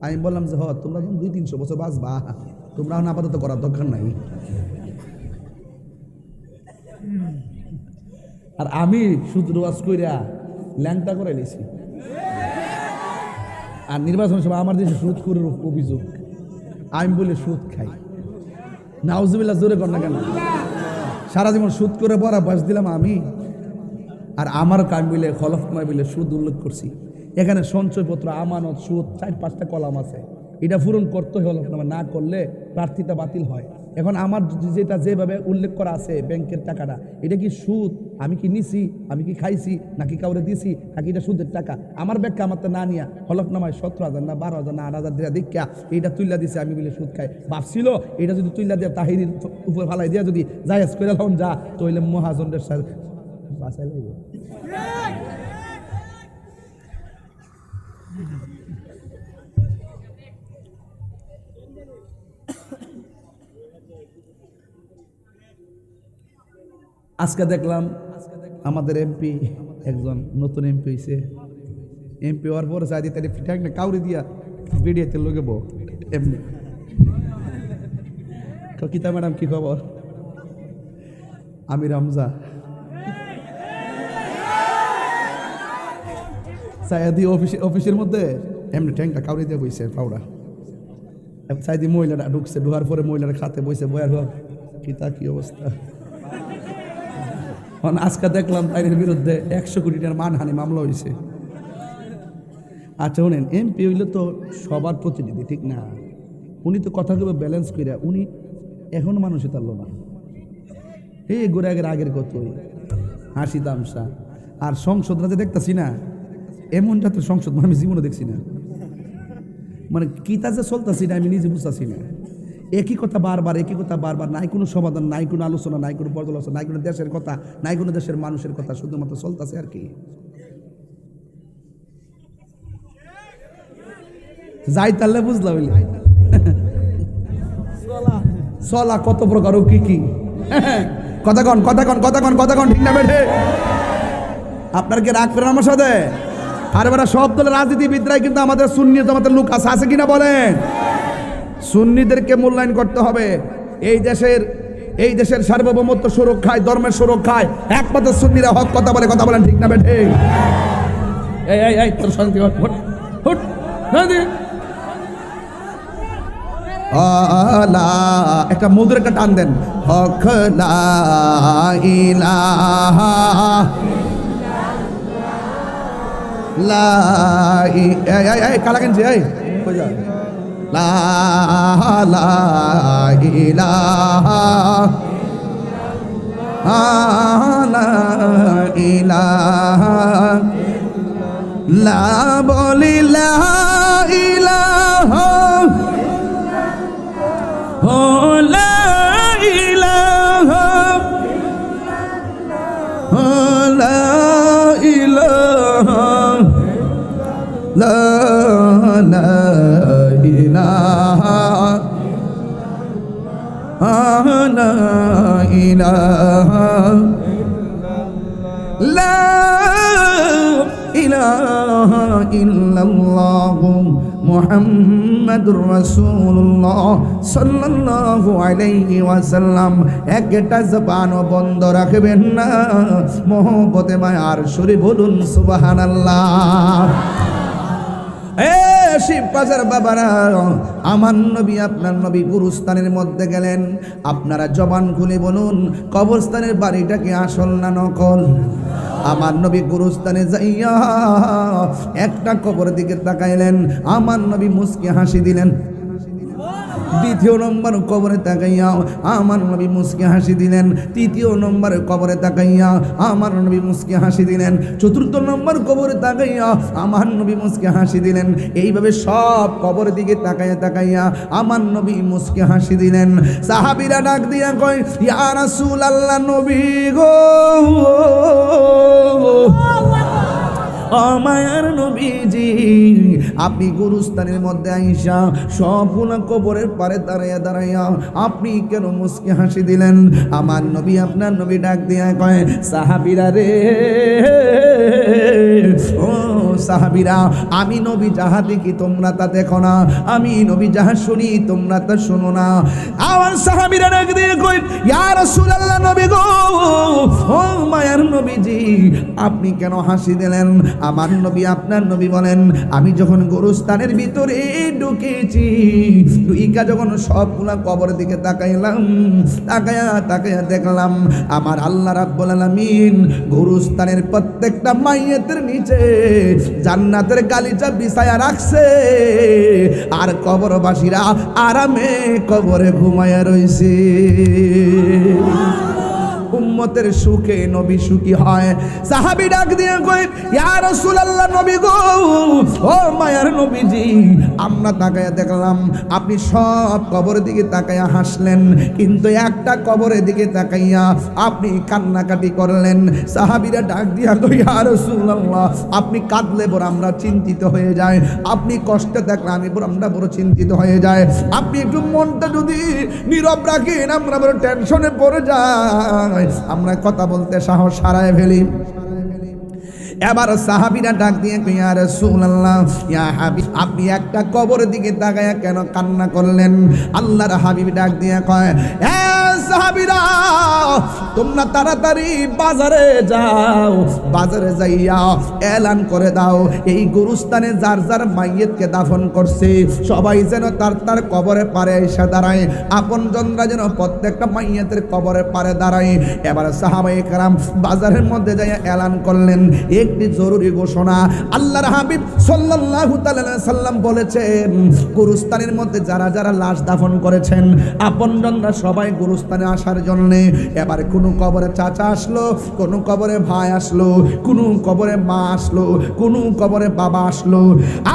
আমি বললাম যে তোমরা যখন 200-300 বছর বাঁচবা, তোমরা আপাতত করার দরকার নাই। আর আমি সুদের ওয়াজ কইরা ল্যাংটা করে নিয়েছি। আর নির্বাচন সভা আমার দেশে সুদ করে অভিযোগ, আমি বলে সুদ খাই। নাউজুবিল্লাহ জোরে কর না কেন? সারা জীবন সুদ করে পড়া বয়স দিলাম আমি। আর আমার কাম বিলে খলফনামা বিলে সুদ উল্লেখ করছি। এখানে সঞ্চয়পত্র, আমানত, সুদ 4-5টা কলাম আছে। এটা পূরণ করতে হলফনামা না করলে প্রার্থিতা বাতিল হয়। এখন আমার যেটা যেভাবে উল্লেখ করা আছে ব্যাংকের টাকাটা, এটা কি সুদ? আমি কি নিছি, আমি কি খাইছি, নাকি কাউরে দিছি, নাকি এটা সুদের টাকা? আমার ব্যাংকে আমার তো না নিয়া হলফনামায় 17,000 না 12,000 না 8,000 দিয়া দেখা এইটা তুইলা দিছে, আমি বলে সুদ খাই। ভাবছিল এটা যদি তুইলা দিয়া তাহিরির উপর ফালাই দিয়া যদি জায়েজ করে লাউন যা, তইলে মহাজনদের সাথে বাঁচাই লাগবে। আজকে দেখলাম আমাদের এমপি একজন নতুন এমপি হয়েছে। এমপি হওয়ার পরে চাই দিতে ফিটাক না কাউরি দিয়া ভিডিওতে লোকে বউ এমনি। কিতা ম্যাডাম কি খবর? আমি রমজা সায়াদি অফিসের মধ্যে এমনি ট্যাংটা কাউরি দিয়ে বইছে পাউডা। সাইদি মহিলাটা ঢুকছে, ঢোকার পরে মহিলাটা খাতে বইছে, বয়ার হোক কিতা কি অবস্থা। আজকে দেখলাম আইনের বিরুদ্ধে 100 কোটি টাকার মানহানি মামলা হয়েছে। আচ্ছা শোনেন, এমপি হইলে তো সবার প্রতিনিধি, ঠিক না? উনি তো কথাগুলো ব্যালেন্স করে, উনি এখনো মানুষে তারলো না। এই গোড়ে আগের কতই হাসি তামসা। আর সংসদরা যে দেখতেছি না, এমনটা তো সংসদ আমি জীবনে দেখছি না। মানে কিতা যে চলতেছি না আমি নিজে বুঝতেছি না। একই কথা বারবার, একই কথা বারবার, নাই কোনো সমাধান, নাই কোনো আলোচনা, নাই কোনো পর্যালোচনা, নাই কোনো দেশের কথা, নাই কোনো দেশের মানুষের কথা, শুধুমাত্র চলতেছে আর কি। যাই তাহলে বুঝলাম চলা কত প্রকার, কি কি কথা কন ঠিক না বেঠে? আপনার কি রাগ করেন আমার সাথে? আর এবার সব দলের রাজনীতিবিদরাই কিন্তু আমাদের সুন্নি জামাতের লোক আছে কিনা বলেন? সুন্নিদেরকে মূল্যায়ন করতে হবে। এই দেশের সার্বভৌমত্ব সুরক্ষায়, ধর্মের সুরক্ষায় একমাত্র সুন্নিরা হক কথা বলেন, ঠিক না বেঠে? এই তোর শান্তি হুট একটা মধুর একটা টান দেন। হক লা ইলাহা কালা কেনছি এই লা ইলাহা লা বলি লা ইলাহা লা ইলাহা লা ইলাহা লা ইলাহা লা ইলাহা লা ইলাহা ইল্লাল্লাহু মুহাম্মাদুর রাসূলুল্লাহ সাল্লাল্লাহু আলাইহি ওয়াসাল্লাম। একটা জবান বন্ধ রাখবেন না, মহব্বতে মায়ার সুরে বলুন সুবহানাল্লাহ। শিববাজার বাবারা, আমার নবী আপনার নবী গুরুস্থানের মধ্যে গেলেন, আপনারা জবান খুলে বলুন কবরস্থানের বাড়িটা কি আসল না নকল? আমার নবী গুরুস্থানে যাইয়া একটা কবরের দিকে তাকাইলেন, আমার নবী মুস্কি হাসি দিলেন। দ্বিতীয় নম্বর কবরে তাকাইয়া আমার নবী মুস্কি হাসি দিলেন। তৃতীয় নম্বর কবরে তাকাইয়া আমার নবী মুস্কি হাসি দিলেন। চতুর্থ নম্বর কবরে তাকাইয়া আমার নবী মুস্কি হাসি দিলেন। এইভাবে সব কবরের দিকে তাকাইয়া আমার নবী মুস্কি হাসি দিলেন। সাহাবীরা ডাক দিয়া কয়, ইয়া রাসূলুল্লাহ, নবী গো, মায়ার নবীজি, আপনি গুরুস্থানের মধ্যে আইসা সবগুলো কবরের পারে দাঁড়াইয়া আপনি কেন মুস্কি হাসি দিলেন? আমার নবী আপনার নবী ডাক দিয়া কয়, সাহাবীরা রে, ও সাহাবীরা, আমি নবী যাহা দেখি তোমরা তা দেখো না, আমি নবী যাহা শুনি তোমরা তা শোনো না। আমার সাহাবীরা ডাক দিয়ে কয়, ইয়া রাসূলুল্লাহ, নবী গো, ও মায়ার নবী নবীজি আপনি কেন হাসি দিলেন? আমার নবী আপনার নবী বলেন, আমি যখন গোরস্থানের ভিতরে ঢুকেছি, ঢুইকা যখন সবগুলা কবরের দিকে তাকাইলাম, তাকায়া দেখলাম আমার আল্লাহ রাব্বুল আলামিন গোরস্থানের প্রত্যেকটা মাইয়াতের নিচে জান্নাতের গালিচা বিছায়া রাখছে, আর কবরবাসীরা আরামে কবরে ঘুমায়া রইছে। উম্মতের সুখে নবী সুখী হয়। সাহাবী ডাক দিয়ে কই, ইয়া রাসূলুল্লাহ, নবী গো, ও মায়ার নবীজি, আমরা তাকায়া দেখলাম আপনি সব কবরের দিকে তাকায়া হাসলেন, কিন্তু একটা কবরের দিকে তাকাইয়া আপনি কান্নাকাটি করলেন। সাহাবীরা ডাক দিয়া কই, ইয়া রাসূলুল্লাহ, আপনি কাঁদলে বড় আমরা চিন্তিত হয়ে যাই, আপনি কষ্টে দেখলে আমরা বড় চিন্তিত হয়ে যায়, আপনি একটু মনটা যদি নীরব রাখেন আমরা বড় টেনশনে পড়ে যাই, আমরা কথা বলতে সাহস হারায় ফেলি। এবার সাহাবীরা ডাক দিয়ে কই, ইয়া রাসূলুল্লাহ, ইয়া হাবিব, আপনি একটা কবরের দিকে তাকায়া কেন কান্না করলেন? আল্লাহর হাবিব ডাক দিয়ে কয়, এ সাহাবীরা, তোমরা তাড়াতাড়ি বাজারে যাও, বাজারে যাইয়া এলান করে দাও, এই গোরস্থানে যার যার মাইয়তকে দাফন করছে সবাই যেন তার কবরে পারে এসে দাঁড়ায়, আপনজনরা যেন প্রত্যেকটা মাইয়তের কবরে পারে দাঁড়ায়। এবার সাহাবায়ে কেরাম বাজারের মধ্যে যাইয়া এলান করলেন একটি জরুরি ঘোষণা। আল্লাহর হাবিব সাল্লাল্লাহু তাআলা সাল্লাম বলেছেন, গোরস্থানের মধ্যে যারা যারা লাশ দাফন করেছেন আপনজনরা সবাই গোরস্থানে আসার জন্য। এবার কোন কবরে চাচা আসলো, কোন কবরে ভাই আসলো, কোন কবরে মা আসলো, কোন কবরে বাবা আসলো,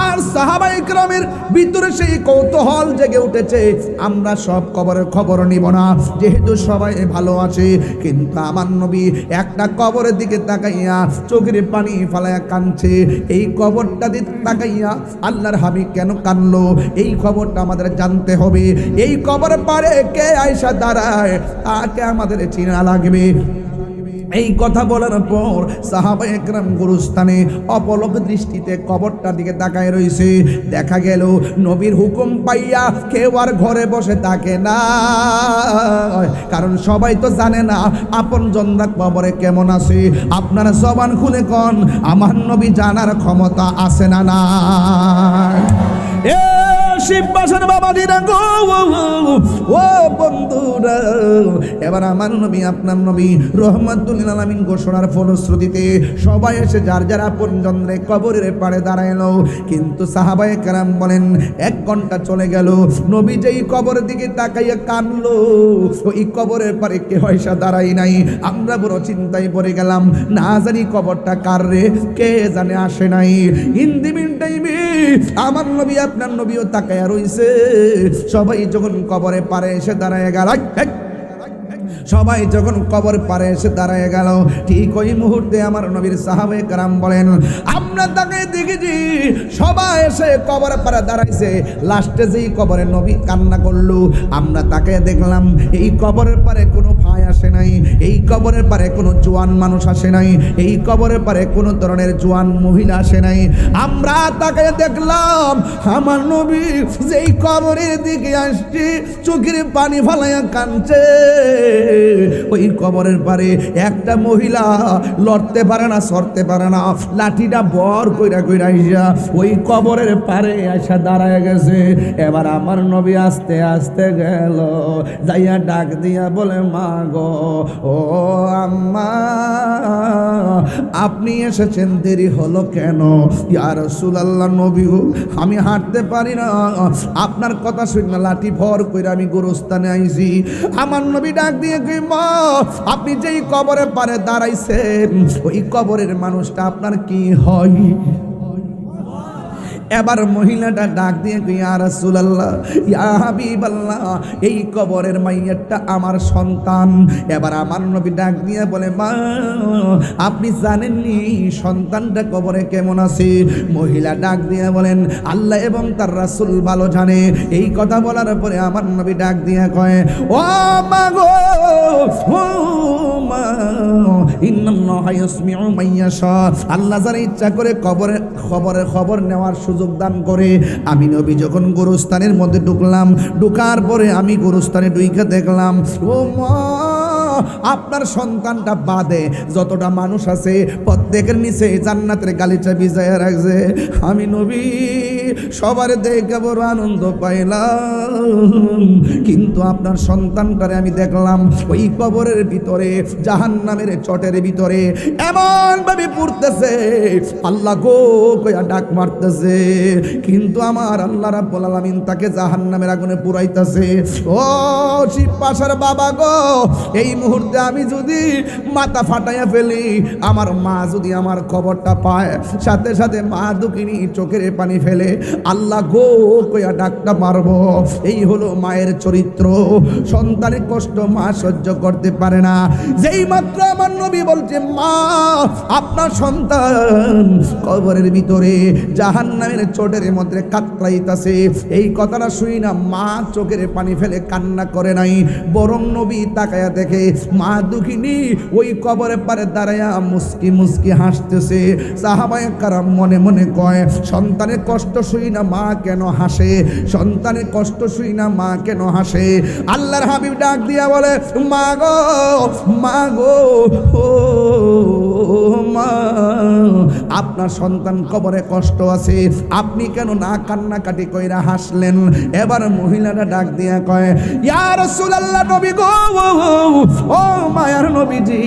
আর সাহাবায়ে কেরামের ভিতরে সেই কৌতূহল জেগে উঠেছে, আমরা সব কবরের খবর নিব না, যেহেতু সবাই ভালো আছে। কিন্তু আমার নবী একটা কবরের দিকে তাকাইয়া চোখের পানি ফালায়া কাঁদছে। এই কবরটা দিকে তাকাইয়া আল্লাহর হাবিব কেন কাঁদলো, এই খবরটা আমাদের জানতে হবে। এই কবরের পারে কে আয়েশা দাঁড়ায় তাকে আমাদের চিনা লাগবে। এই কথা বলার পর সাহাবায়ে কেরাম গোরস্থানে অপলক দৃষ্টিতে কবরটার দিকে তাকায় রইছে। দেখা গেল নবীর হুকুম পাইয়া কেউ আর ঘরে বসে থাকে না, কারণ সবাই তো জানে না আপনজনরা কবরে কেমন আছে। আপনারা জবান খুলে কোন, আমার নবী জানার ক্ষমতা আছে না না? শিববাসের বাবাজিরা গো, ও বন্ধুরা, এবার আমার নবী আপনার নবী রহমাতুল লিল আলামিন ঘোষণার ফলশ্রুতিতে সবাই এসে যার যার আপনজনরে কবরের পাড়ে দাঁড়াইলো। কিন্তু সাহাবায়ে কেরাম বলেন 1 ঘন্টা চলে গেল, নবী যেই কবরের দিকে তাকাইয়া কাঁদলো, ওই কবরের পাড়ে কে হয়সা দাঁড়াই নাই। আমরা বড় চিন্তায় পড়ে গেলাম, না জানি কবরটা কার রে, কে জানে আসে নাই। ইন দি মিন টাইমে আমার নবী আপনার নবীও তাকায়া রইছে। সবাই যখন কবরে পারে এসে দাঁড়ায় গেল, সবাই যখন কবর পারে এসে দাঁড়ায় গেল, ঠিক ওই মুহূর্তে আমার নবীর সাহাবায়ে কেরাম বলেন, আমরা তাকে দেখেছি সবাই এসে কবর পারে দাঁড়াইছে, লাস্টে যেই কবরে নবী কান্না করলো, আমরা তাকে দেখলাম এই কবরের পারে কোনো ভাই আসে নাই, এই কবরের পারে কোনো জোয়ান মানুষ আসে নাই, এই কবরের পারে কোনো ধরনের জোয়ান মহিলা আসে নাই। আমরা তাকে দেখলাম আমার নবী যেই কবরের দিকে আসছে চোখের পানি ফালাইয়া কাঁদছে। ওই কবরের পারে একটা মহিলা লড়তে পারে না, সরতে পারে না, লাঠিটা বর কইরা কইরা আইসা ওই কবরের পারে আইসা দাঁড়ায় গেছে। এবার আমার নবী আস্তে আস্তে গেল, যাইয়া ডাক দিয়া বলে, মা গো, ও আম্মা, আপনি এসেছেন, দেরি হলো কেন? ইয়া রাসূলুল্লাহ, নবী গো, আমি হাঁটতে পারি না, আপনার কথা শুনে লাঠি ভর কইরা আমি গোরস্থানে আইছি। আমার নবী ডাক দিয়ে কই, মা, আপনি যেই কবরে পারে দাঁড়াইছেন ওই কবরের মানুষটা আপনার কি হয়? এবার মহিলাটা ডাক দিয়ে কই, ইয়া রাসূলুল্লাহ, ইয়া হাবিবাল্লাহ, এই কবরের মাইয়াটা আমার সন্তান। এবার আমার নবী ডাক দিয়ে বলে, মা, আপনি জানেননি সন্তানটা কবরে কেমন আছে? মহিলা ডাক দিয়ে বলেন, আল্লাহ এবং তার রাসূল ভালো জানে। এই কথা বলার পরে আমার নবী ডাক দিয়ে কয়, ও মা গো, ও মা, ইন্নাল্লাহা ইয়াসমিউ মাইয়াশা, আল্লাহ যারা ইচ্ছা করে কবরের খবর নেওয়ার সুযোগ দান করে। আমি নবী যখন গোরস্থানের মধ্যে ঢুকলাম, ঢুকার পরে আমি গোরস্থানে ঢুইকা দেখলাম, ও মা, আপনার সন্তানটা বাদে যতটা মানুষ আছে প্রত্যেকের নিচে জান্নাতের গালিচা বিজায় রাখছে। আমি নবী সবার দেখে বড় আনন্দ পাইলাম, কিন্তু আপনার সন্তানটারে আমি দেখলাম ওই কবরের ভিতরে জাহান্নামের চটের ভিতরে এমন ভাবে পুড়তেছে, আল্লাহ গো কইয়া ডাক মারতেছে, কিন্তু আমার আল্লাহ রাব্বুল আলামিন তাকে জাহান্নামের আগুনে পুরাইতেছে। ও শিব পাশার বাবা গো, এই মুহূর্তে আমি যদি মাথা ফাটাইয়া ফেলি, আমার মা যদি আমার খবরটা পায়, সাথে সাথে মা দুঃখিনী চোখের পানি ফেলে আল্লাহ গো কইয়া ডাকটা মারবো। এই হলো মায়ের চরিত্র। সন্তানের কষ্ট মা সহ্য করতে পারে না। যেই মাত্র আমার নবী বলছে মা আপনার সন্তান কবরের ভিতরে জাহান্নামের চোটের মধ্যে কাতরাইতাছে, এই কথাটা শুই না মা চোখের পানি ফেলে কান্না করে নাই, বরং নবী তাকায়া দেখে মা দুঃখিনী ওই কবরের পারে দাঁড়ায়া মুস্কি মুস্কি হাসতেছে। সাহাবায়ে কারাম মনে মনে কয় সন্তানের কষ্ট শুই না মা কেন হাসে, সন্তানের কষ্ট শুই না মা কেন হাসে। আল্লাহর হাবিব ডাক দিয়া বলে মা গো, মা গো, ও মা আপনার সন্তান কবরে কষ্ট আছে, আপনি কেন না কান্নাকাটি কইরা হাসলেন? এবার মহিলারা ডাক দিয়া কয় ইয়া রাসূলুল্লাহ নবী গো, ও মায়ার নবীজি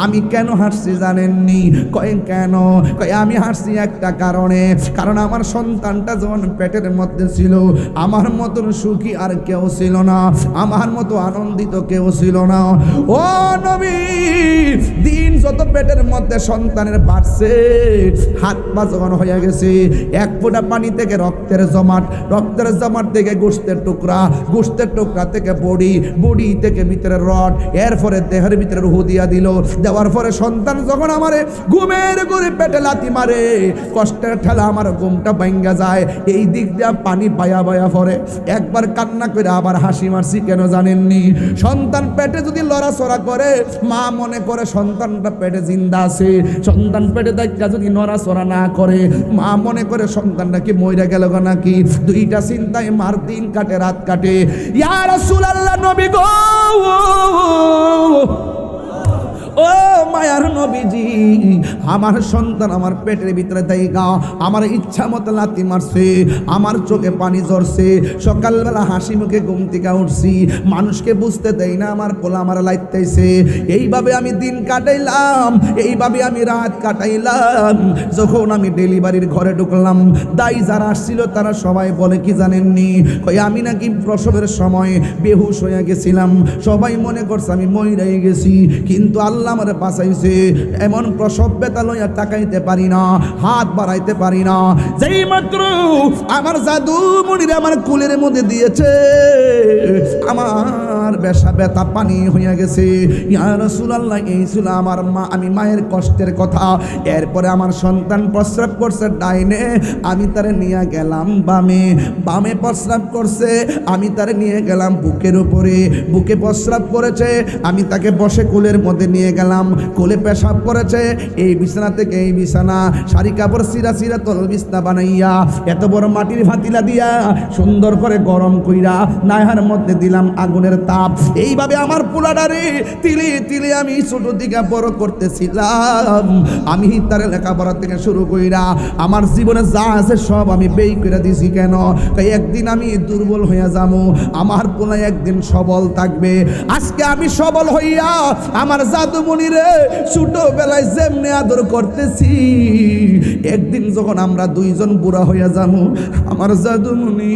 আমি কেন হাসছি জানেননি? কয় কেন? কয় আমি হাসছি একটা কারণে, কারণ আমার সন্তানটা যখন পেটের মধ্যে ছিল আমার মতন সুখী আর কেউ ছিল না, আমার মতো আনন্দিত কেউ ছিল না। ও নবী দিন যত পেটের মধ্যে সন্তানের বাড়ছে, হাত পা যখন হয়ে গেছে, এক ফোঁটা পানি থেকে রক্তের জমাট, রক্তের জমাট থেকে গোশতের টুকরা, গোশতের টুকরা থেকে বডি, বডি থেকে ভিতরে রড, এরপরে দেহের ভিতরে রুহ দিয়া দিল। দেওয়ার পরে সন্তান যখন আমারে ঘুমের ঘুরে পেটে লাথি মারে, কষ্টের ঠেলা আমার ঘুমটা ভাঙ্গা যায়, এই দিক দিয়া পানি বায়া বায়া পড়ে। একবার কান্না করে আবার হাসি মারছি কেন জানেননি? সন্তান পেটে যদি লড়াচড়া করে মা মনে করে সন্তানটা পেটে জিন্দা আছে, সন্তান পেটে দেখা যদি নড়াচড়া না করে মা মনে করে সন্তানটা কি মইরা গেল নাকি। দুইটা চিন্তায় মার দিন কাটে রাত কাটে। ইয়া রাসূলুল্লাহ নবী গো, ও মায়ার নবীজি আমার সন্তান আমার পেটের ভিতরে দেইগা আমার ইচ্ছা মতো লাথি মারছে, আমার চোখে পানি ঝরছে, সকালবেলা হাসি মুখে ঘুম থেকে উঠছি, মানুষকে বুঝতে দেই না আমার পোলা আমার লাইতেছে। এইভাবে আমি দিন কাটাইলাম, এইভাবে আমি রাত কাটাইলাম। যখন আমি ডেলিভারির ঘরে ঢুকলাম, দাই যারা আসছিল তারা সবাই বলে কি জানেননি? কই আমি নাকি প্রসবের সময় বেহুশ হয়ে গেছিলাম, সবাই মনে করছে আমি মইরাই গেছি, কিন্তু আল্লাহ আমার বাঁচাইছে। এমন প্রসব ব্যথা লইয়া তাকাইতে পারি না, হাত বাড়াইতে পারি না। যেই মাত্র আমার জাদু মনিরে আমার কুলের মধ্যে দিয়েছে, আমার ব্যথা পানি হইয়া গেছে। ইয়া রাসূলুল্লাহ এই ছিল আমার মা, আমি মায়ের কষ্টের কথা। এরপরে আমার সন্তান প্রস্রাব করছে ডাইনে, আমি তারে নিয়ে গেলাম বামে, বামে প্রস্রাব করছে, আমি তারে নিয়ে গেলাম বুকের উপরে, বুকে প্রস্রাব করেছে, আমি তাকে বসে কুলের মধ্যে নিয়ে গেলাম, কোলে পেশাব করেছে, এই বিছানা থেকে এই বিছানা, শাড়ি কাপড় সিরা সিরা তল বিছনা বানাইয়া এত বড় মাটির ভাতিলা দিয়া সুন্দর করে গরম কইরা নাহার মধ্যে দিলাম আগুনের তাপ। এইভাবে আমার পোলাডারে তিলে তিলে আমি ছোট দিকে বড় করতেছিলাম। আমি তার লেখাপড়া থেকে শুরু কইরা আমার জীবনে যা আছে সব আমি ব্যয় করে দিছি। কেন? তাই একদিন আমি দুর্বল হইয়া যাবো, আমার পোলা একদিন সবল থাকবে। আজকে আমি সবল হইয়া আমার জাদুমণিরে ছোটবেলায় যেমনি আদর করতেছি, একদিন যখন আমরা দুইজন বুড়া হইয়া যাবো, আমার জাদুমণি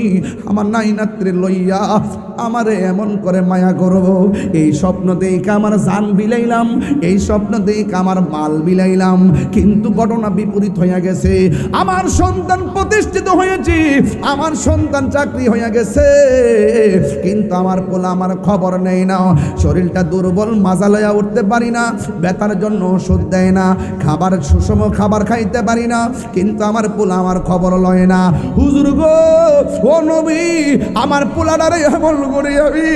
আমার নাইনাত্রে লইয়া আমারে এমন করে মায়া করব। এই স্বপ্ন দেখে আমার জান বিলাইলাম, এই স্বপ্ন দেখে আমার মাল বিলাইলাম, কিন্তু ঘটনা বিপরীত হইয়া গেছে। আমার সন্তান প্রতিষ্ঠিত হয়েছে, আমার সন্তান চাকরি হইয়া গেছে, কিন্তু আমার পোলা আমার খবর নেই না। শরীরটা দুর্বল, মাজা লইয়া উঠতে পারি না, ব্যথার জন্য ওষুধ দেয় না, খাবার সুষম খাবার খাইতে পারি না, কিন্তু আমার পোলা আমার খবর লয় না। হুজুর গো, ও নবী, আমার পোলাটারে এমন করে আমি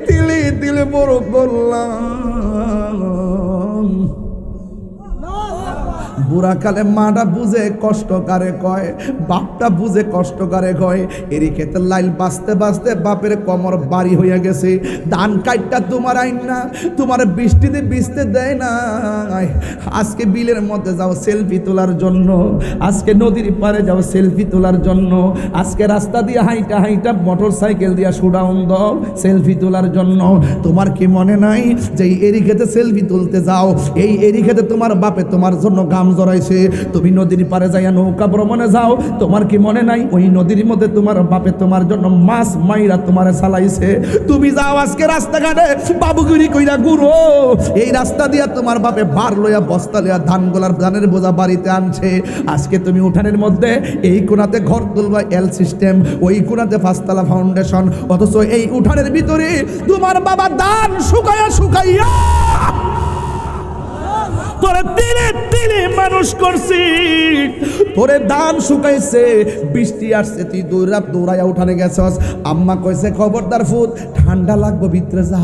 তিলে তিলে বড় করলাম। বুড়াকালে মাটা বুঝে কষ্ট কারে কয়, বাপটা বুঝে কষ্ট কারে কয়। এরই ক্ষেত্রে লাইল বাঁচতে বাঁচতে বাপের কমর বাড়ি হইয়া গেছে। ধান কাটটা তোমার আইন না, তোমার বৃষ্টিতে ভিজতে দেয় না। আজকে বিলের মধ্যে যাও সেলফি তোলার জন্য, আজকে নদীর পাড়ে যাও সেলফি তোলার জন্য, আজকে রাস্তা দিয়ে হাইটা হাইটা মোটর সাইকেল দিয়া সুডাউন দাও সেলফি তোলার জন্য। তোমার কি মনে নাই যে এই এরি খেতে সেলফি তুলতে যাও, এই এরি খেতে তোমার বাপে তোমার জন্য গাম জড়াইছে? তুমি নদীর পাড়ে যাইয়া নৌকা ভ্রমণে যাও, তোমার কি মনে নাই ওই নদীর মধ্যে তোমার বাপে তোমার জন্য মাছ মাইরা তোমারে চালাইছে? তুমি যাও আজকে রাস্তাঘাটে বাবুগিরি কইরা ঘুরো, এই রাস্তা দিয়া তোমার বাপে বার লইয়া বস্তা লইয়া ধানগুলার ধানের বোঝা বাড়িতে আনছে। আজকে তুমি উঠানের মধ্যে এই কোনাতে ঘর তুলবা এল সিস্টেম, ওই কোনাতে পাঁচতলা ফাউন্ডেশন, অথচ এই উঠানের ভিতরে তোমার বাবা ধান শুকাইয়া শুকাইয়া তোরে তিলে তিলে মানুষ করছি, তোরে ধান শুকাইছে। বৃষ্টি আসছে, তুই দৌড়াইয়া উঠানে গেছস। আম্মা কইছে খবরদার ফুত ঠান্ডা লাগবো ভিতরে যা।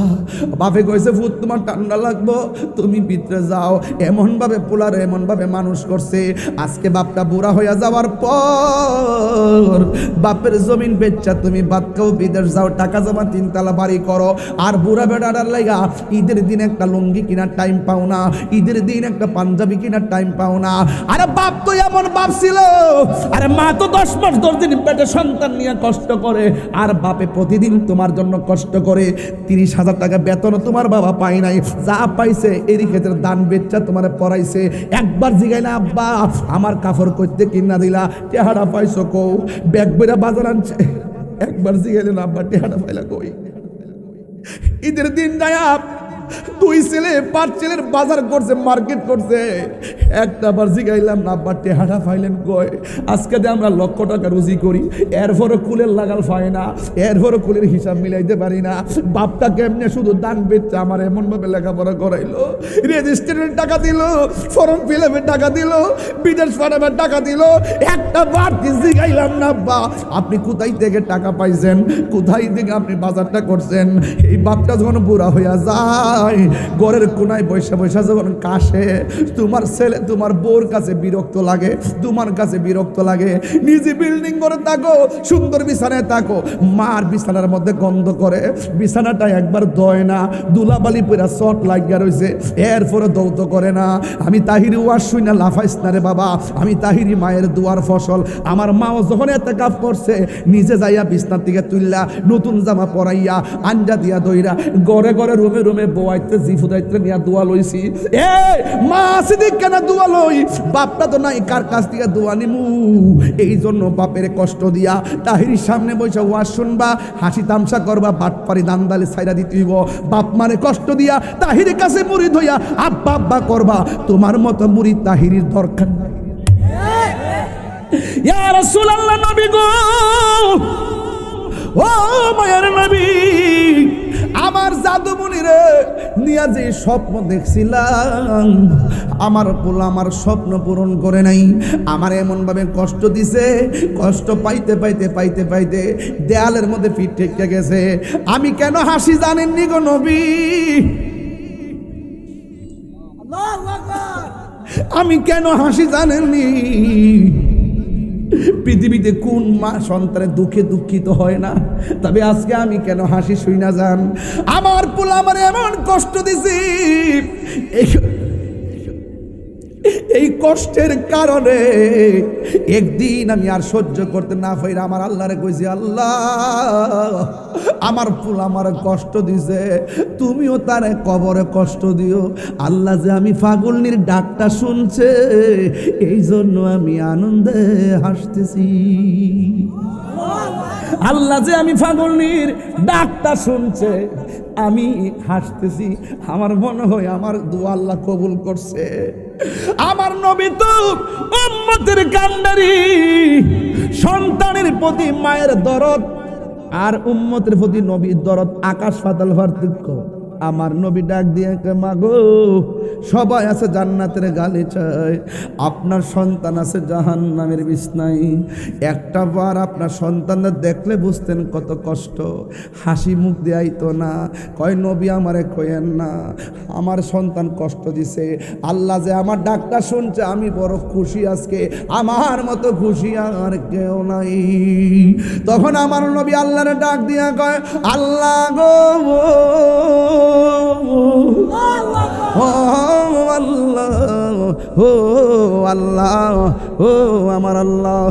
বাপে কইছে ফুত তোমার ঠান্ডা লাগবো তুমি ভিতরে যাও। এমনভাবে পোলারে এমনভাবে মানুষ করছে। আজকে বাপটা বুড়া হইয়া যাওয়ার পর বাপের জমিন বেচা তুমি বাদ খাও, বিদেশ যাও, টাকা জমা 3 তলা বাড়ি করো, আর বুড়া বেড়াটার লাগা ঈদের দিন একটা লুঙ্গি কেনার টাইম পাও না, ঈদের দিন একটা পাঞ্জাবি কেনার টাইম পাও না। আরে বাপ তো এমন বাপ ছিল, আরে মা তো 10 মাস 10 দিন পেটে সন্তান নিয়ে কষ্ট করে, আর বাপে প্রতিদিন তোমার জন্য কষ্ট করে। 30,000 টাকা বেতন তোমার বাবা পায় নাই, যা পাইছে এরই ক্ষেত্রে দান বেচা তোমার পড়াইছে। একবার জিগাই না আব্বা আমার কাপড় করতে কিনা দিলা, টেহারা পাইছো কও? ব্যাগ বেরা বাজার আনছে, একবার জিগাইলেন আব্বা টেহারা পাইলা কই? ঈদের দিন যায়া 2 ছেলে 5 ছেলের বাজার করছে, মার্কেট করছে, একটা বার জিগাইলাম না আব্বা টেহারা পাইলেন কই? আজকে যে আমরা লক্ষ টাকা রুজি করি, এরপরও কুলের লাগাল পাই না, এরপরও কুলের হিসাব মিলাইতে পারি না। বাপটা কেমনে শুধু দান বেচছে আমার এমনভাবে লেখাপড়া করাইলো, রেজিস্ট্রেশনের টাকা দিল, ফর্ম ফিল আপের টাকা দিল, বিদেশ পাঠাবার টাকা দিল, একটা বার জিগাইলাম না আব্বা আপনি কোথায় থেকে টাকা পাইছেন, কোথায় থেকে আপনি বাজারটা করছেন? এই বাপটা যখন বুড়া হইয়া যায় ঘরের কোনায় বৈশা বৈশা যখন কাশে, তোমার ছেলে তোমার বউর কাছে বিরক্ত লাগে, তোমার কাছে বিরক্ত লাগে। নিজে বিল্ডিং করে থাকো, সুন্দর বিছানায় থাকো, মার বিছানার মধ্যে গন্ধ করে, বিছানাটা একবার ধোয় না, দুলাবালি পুরা চট লাগিয়া রয়েছে, এরপরে দৌত করে না। আমি তাহিরি ওয়াজ শুই না লাফাইস না রে বাবা, আমি তাহিরি মায়ের দুয়ার ফসল। আমার মাও যখন এতে কাপ করছে নিজে যাইয়া বিছনার থেকে তুললা, নতুন জামা পরাইয়া আঞ্জা দিয়া দইরা ঘরে ঘরে রুমে রুমে বোয়াইতে জিফুদাইতে নিয়া দোয়া লইছি। এ মা সিদিক কেন দোয়া লই? বাপটা তো নাই, কার কাছ থেকে দোয়া নিমু? এই জন্য বাপের কষ্ট দিয়া তাহিরির সামনে বসে ওয়াজ শুনবা, হাসি তামসা করবা, বাটপারি দান্দালে ছাইরা দিতে হইব। বাপ মানে কষ্ট দিয়া তাহিরের কাছে মুরিদ হইয়া আব্বা আব্বা করবা। তোমার মতো মুরিদ তাহিরির দরকার নাই। ইয়া রাসূলুল্লাহ নবী গো, ও মায়ের নবী, আমার জাদুমণিরে নিয়া যে স্বপ্ন দেখছিলাম, আমার পোলা আমার স্বপ্ন পূরণ করে নাই, আমার এমনভাবে কষ্ট দিছে, কষ্ট পাইতে পাইতে পাইতে পাইতে দেয়ালের মধ্যে পিঠ ঠেকে গেছে। আমি কেন হাসি জানেননি গো নবী? আমি কেন হাসি জানেননি? পৃথিবীতে কোন মা সন্তানের দুঃখে দুঃখিত হয় না? তবে আজকে আমি কেন হাসি শুই না জান? আমার পোলা আমার এমন কষ্ট দিছি, এই কষ্টের কারণে একদিন আমি আর সহ্য করতে না পারি আমার আল্লাহরে কইছি, আল্লাহ আমার ফুল আমার কষ্ট দিছে, তুমিও তার কবরে কষ্ট দিও। আল্লাহ যে আমি ফাগুলনির ডাকটা শুনছে, এই জন্য আমি আনন্দে হাসতেছি। আল্লাহ যে আমি ফাগুলনির ডাকটা শুনছে, আমি হাসতেছি। আমার মনে হয় আমার দোয়া আল্লাহ কবুল করছে। আমার নবী তো উম্মতের কান্ডারি, সন্তানের প্রতি মায়ের দরদ আর উম্মতের প্রতি নবীর দরদ আকাশ পাতাল পার্থক্য। আমার নবী ডাক দিয়ে মা গো সবাই আছে জান্নাতের গালিচায়, আপনার সন্তান আছে জাহান্নামের বিছনায়। একটা বার আপনার সন্তানদের দেখলে বুঝতেন কত কষ্ট, হাসি মুখ দেয়াই তো না, কয় নবী আমারে কয়েন না, আমার সন্তান কষ্ট দিছে, আল্লাহ যে আমার ডাকটা শুনছে আমি বড় খুশি, আজকে আমার মতো খুশি আর কেউ নাই। তখন আমার নবী আল্লাহর ডাক দিয়া কয়, আল্লাহ গো, ও আল্লাহ, ও আল্লাহ, ও আমার আল্লাহ,